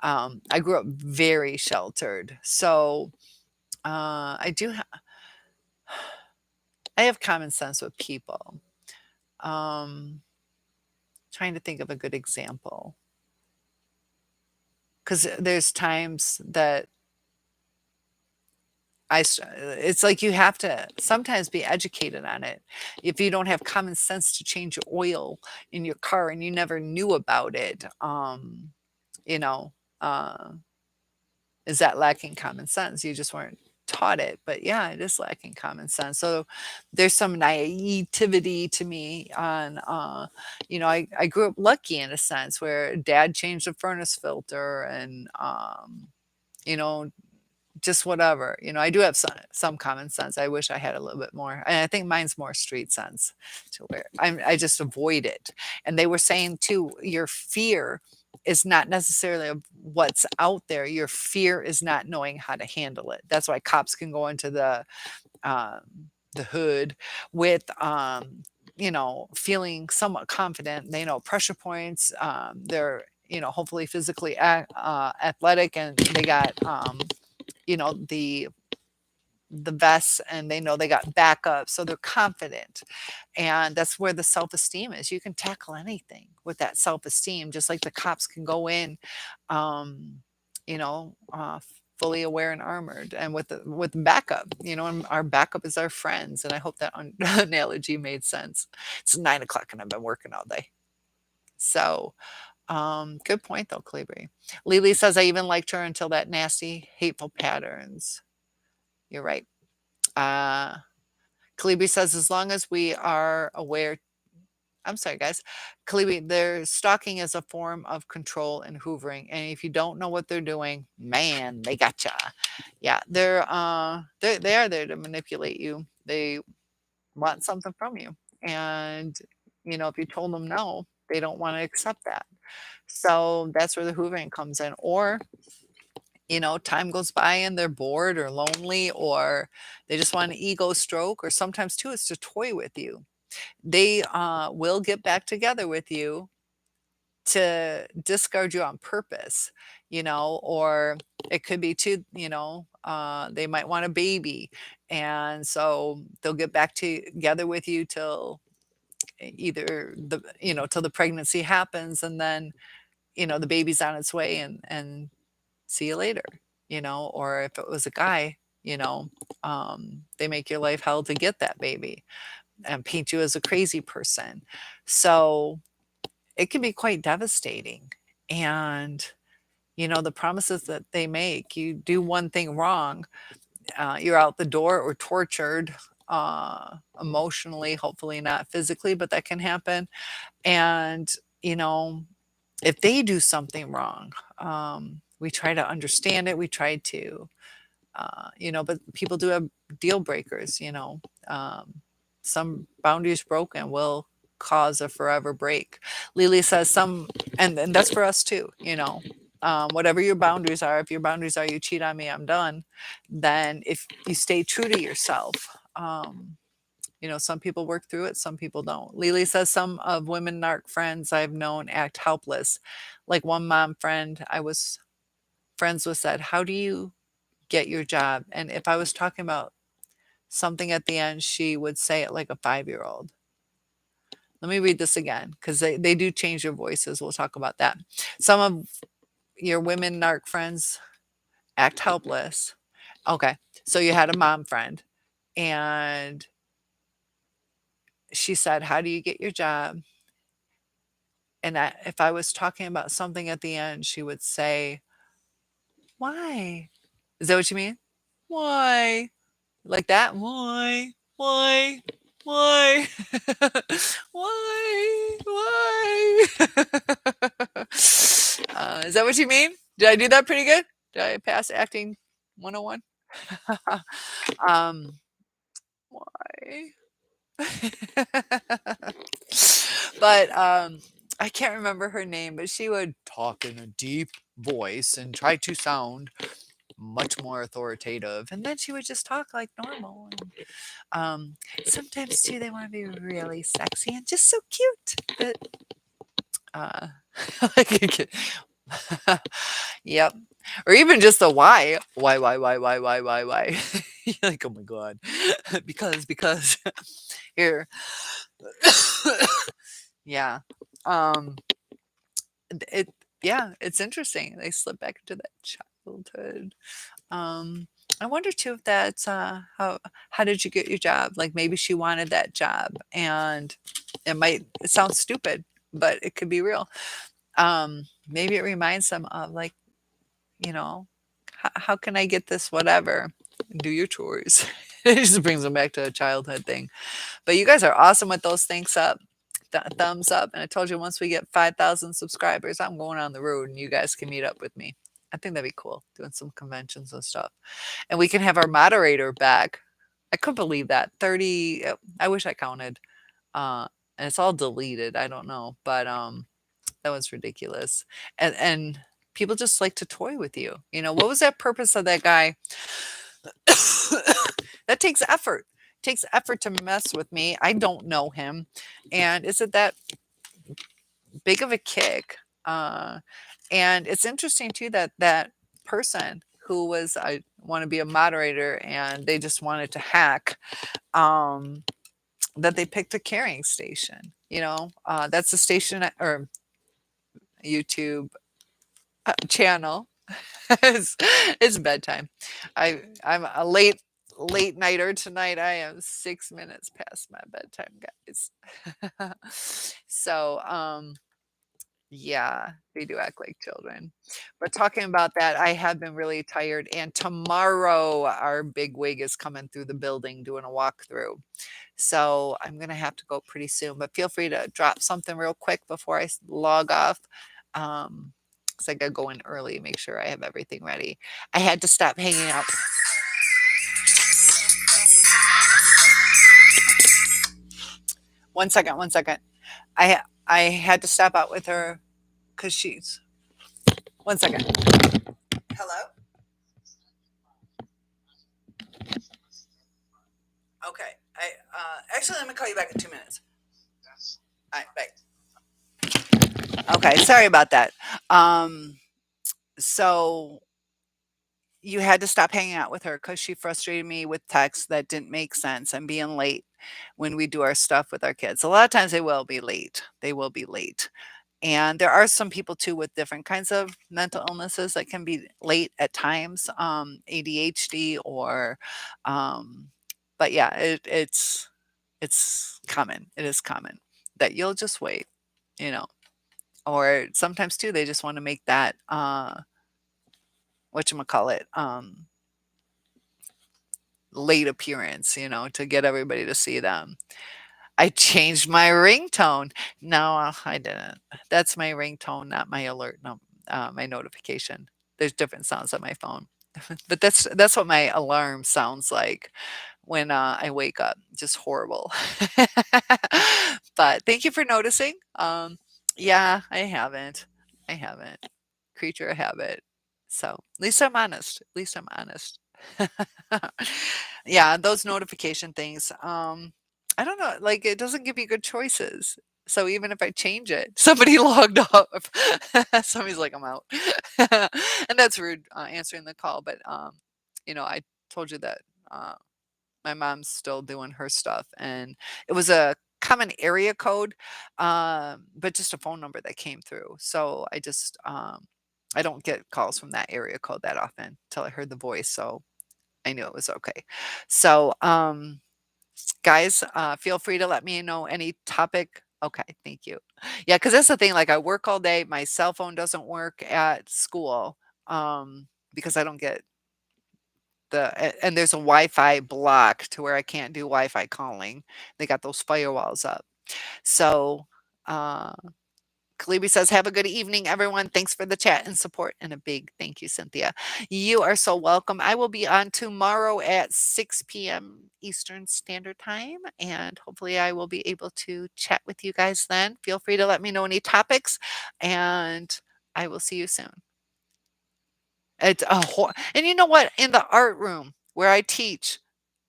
I grew up very sheltered. So I have common sense with people. Um, trying to think of a good example. Because there's times that it's like you have to sometimes be educated on it. If you don't have common sense to change your oil in your car and you never knew about it, you know, uh, is that lacking common sense? You just weren't taught it. But yeah, it is lacking common sense. So there's some naivety to me on, I grew up lucky in a sense where dad changed the furnace filter and, you know, just whatever. I do have some common sense. I wish I had a little bit more. And I think mine's more street sense to where I just avoid it. And they were saying too, your fear is not necessarily of what's out there. Your fear is not knowing how to handle it. That's why cops can go into the hood with feeling somewhat confident. They know pressure points. They're hopefully physically athletic, and they got the vests, and they know they got backup, so they're confident. And that's where the self-esteem is. You can tackle anything with that self-esteem, just like the cops can go in, um, you know, uh, fully aware and armored, and with backup. And our backup is our friends. And I hope that analogy made sense. It's 9 o'clock, and I've been working all day. So, good point though, Calibri. Lily says, I even liked her until that nasty, hateful patterns. You're right. Uh, Kalibi says, as long as we are aware, I'm sorry, guys. Kalibi, their stalking is a form of control and hoovering. And if you don't know what they're doing, man, they gotcha. Yeah, they are there to manipulate you. They want something from you. And, if you told them no, they don't want to accept that. So that's where the hoovering comes in. Or time goes by and they're bored or lonely, or they just want an ego stroke, or sometimes too it's to toy with you. They will get back together with you to discard you on purpose, or it could be too, they might want a baby. And so they'll get back together with you till either till the pregnancy happens, and then the baby's on its way, and see you later. Or if it was a guy, they make your life hell to get that baby and paint you as a crazy person. So it can be quite devastating. And the promises that they make, you do one thing wrong, you're out the door or tortured, emotionally, hopefully not physically, but that can happen. And you know if they do something wrong, we try to understand it. We try to, but people do have deal breakers. Some boundaries broken will cause a forever break. Lily says and that's for us too. Whatever your boundaries are, if your boundaries are you cheat on me, I'm done. Then if you stay true to yourself, some people work through it, some people don't. Lily says some of women narc friends I've known act helpless. Like one mom friend I was friends with said, how do you get your job? And if I was talking about something at the end, she would say it like a 5-year old. Let me read this again because they do change their voices. We'll talk about that. Some of your women narc friends act helpless. Okay. So you had a mom friend and she said, "How do you get your job?" And if I was talking about something at the end, she would say, "Why?" Is that what you mean? Why? Like that? Why? Why? Why? Why? Why? Is that what you mean? Did I do that pretty good? Did I pass acting 101? um, why? But I can't remember her name, but she would talk in a deep voice and try to sound much more authoritative. And then she would just talk like normal. And, sometimes too, they want to be really sexy and just so cute. But uh, like a kid. Yep. Or even just the why. Why? You're like, oh my God. because here. Yeah. Um, it yeah, it's interesting. They slip back into that childhood. Um, I wonder too if that's how did you get your job? Like maybe she wanted that job and it sounds stupid, but it could be real. Maybe it reminds them of like, you know, how can I get this whatever? Do your chores. It just brings them back to a childhood thing. But you guys are awesome with those things up. Thumbs up. And I told you once we get 5,000 subscribers, I'm going on the road and you guys can meet up with me. I think that'd be cool, doing some conventions and stuff. And we can have our moderator back. I couldn't believe that. 30, I wish I counted. Uh, and it's all deleted. I don't know. But that was ridiculous. And people just like to toy with you. You know, what was that purpose of that guy? That takes effort. Takes effort to mess with me. I don't know him. And is it that big of a kick? And it's interesting too that that person who was I want to be a moderator and they just wanted to hack that they picked a carrying station. You know, that's the station or YouTube channel. it's, it's bedtime. I'm a late nighter tonight. I am 6 minutes past my bedtime, guys. So yeah, they do act like children. But talking about that, I have been really tired. And tomorrow, our big wig is coming through the building doing a walkthrough. So I'm going to have to go pretty soon. But feel free to drop something real quick before I log off. Because I got to go in early, make sure I have everything ready. I had to stop hanging out. One second, one second. I had to stop out with her because she's. One second. Hello? Okay. Actually, let me call you back in 2 minutes. All right, bye. Okay, sorry about that. So you had to stop hanging out with her because she frustrated me with texts that didn't make sense and being late when we do our stuff with our kids. A lot of times they will be late. They will be late. And there are some people too with different kinds of mental illnesses that can be late at times, ADHD or, um, but yeah, it's common. It is common that you'll just wait, you know, or sometimes too they just want to make that whatchamacallit, late appearance, you know, to get everybody to see them. I changed my ringtone. No, I didn't. That's my ringtone, not my alert my notification. There's different sounds on my phone. But that's what my alarm sounds like when, I wake up, just horrible. But thank you for noticing. Yeah, I haven't. Creature of habit. So, at least I'm honest. At least I'm honest. Yeah, those notification things, I don't know, like, it doesn't give you good choices. So even if I change it, somebody logged off. Somebody's like, "I'm out." And that's rude, answering the call, but, you know, I told you that, uh, my mom's still doing her stuff, and it was a common area code, but just a phone number that came through. So I just, I don't get calls from that area code that often till I heard the voice, so I knew it was okay. So, guys, feel free to let me know any topic. Okay, thank you. Yeah, because that's the thing, like, I work all day, my cell phone doesn't work at school, because I don't get and there's a Wi-Fi block to where I can't do Wi-Fi calling. They got those firewalls up. So, uh Kalibi says, "Have a good evening, everyone. Thanks for the chat and support." And a big thank you, Cynthia. You are so welcome. I will be on tomorrow at 6 p.m. Eastern Standard Time, and hopefully I will be able to chat with you guys then. Feel free to let me know any topics, and I will see you soon. It's and you know what? In the art room where I teach,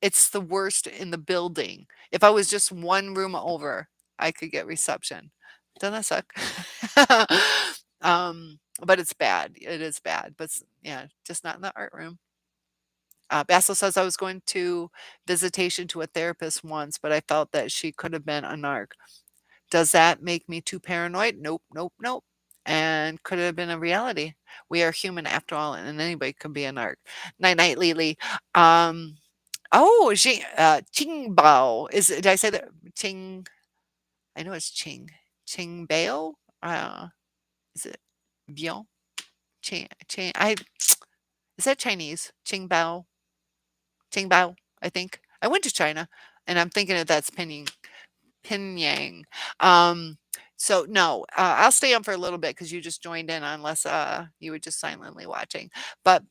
it's the worst in the building. If I was just one room over, I could get reception. Doesn't that suck? But it's bad. It is bad, but yeah, just not in the art room. Basil says I was going to visitation to a therapist once, but I felt that she could have been a narc. Does that make me too paranoid? Nope, nope, nope. And could it have been a reality? We are human after all, and anybody could be a narc. Night night, Lily. Um, Ching Bao. Did I say that? Ching, I know it's Ching Bao? Is it Bion? Is that Chinese? Ching Bao? Ching Bao, I think. I went to China, and I'm thinking that that's Pyongyang. So no, I'll stay on for a little bit because you just joined in unless you were just silently watching. But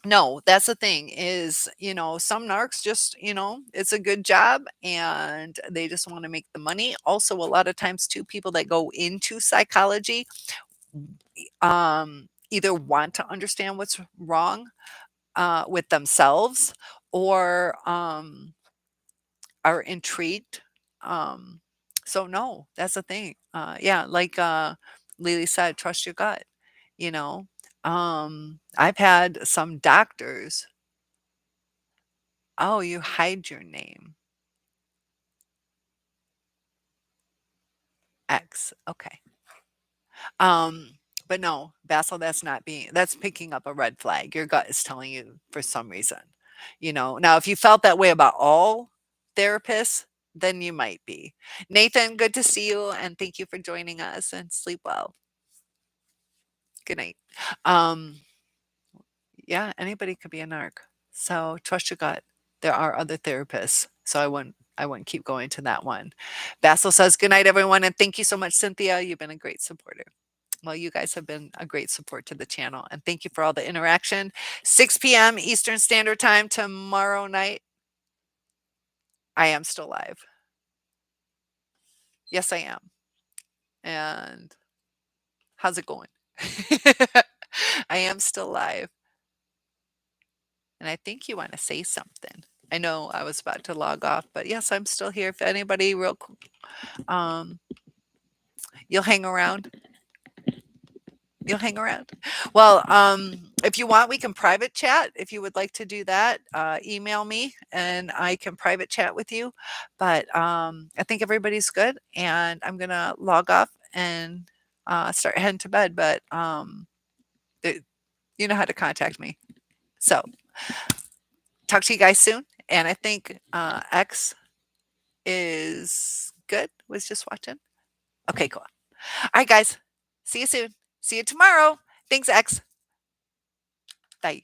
no, that's the thing is, some narcs just, it's a good job and they just want to make the money. Also, a lot of times too, people that go into psychology either want to understand what's wrong with themselves or are intrigued. Um, so no, that's the thing. Yeah, like Lily said, trust your gut. You know, I've had some doctors. Oh, you hide your name. X. Okay. Um, but no, Basil, that's picking up a red flag. Your gut is telling you for some reason. Now if you felt that way about all therapists, then you might be. Nathan, good to see you and thank you for joining us and sleep well. Good night. Um, yeah, anybody could be a narc. So trust your gut. There are other therapists. So I wouldn't keep going to that one. Basil says, "Good night, everyone, and thank you so much, Cynthia. You've been a great supporter." Well, you guys have been a great support to the channel, and thank you for all the interaction. 6 p.m. Eastern Standard Time tomorrow night. I am still live. Yes, I am. And how's it going? I am still live. And I think you want to say something. I know I was about to log off, but yes, I'm still here. If anybody um, you'll hang around. You'll hang around. Well, if you want, we can private chat. If you would like to do that, email me and I can private chat with you. But I think everybody's good, and I'm gonna log off and start heading to bed. But you know how to contact me. So talk to you guys soon. And I think X is good. Was just watching. Okay, cool. All right, guys. See you soon. See you tomorrow. Thanks, X. Bye.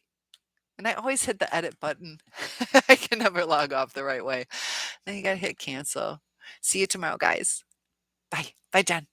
And I always hit the edit button. I can never log off the right way. Then you gotta hit cancel. See you tomorrow, guys. Bye. Bye, Jen.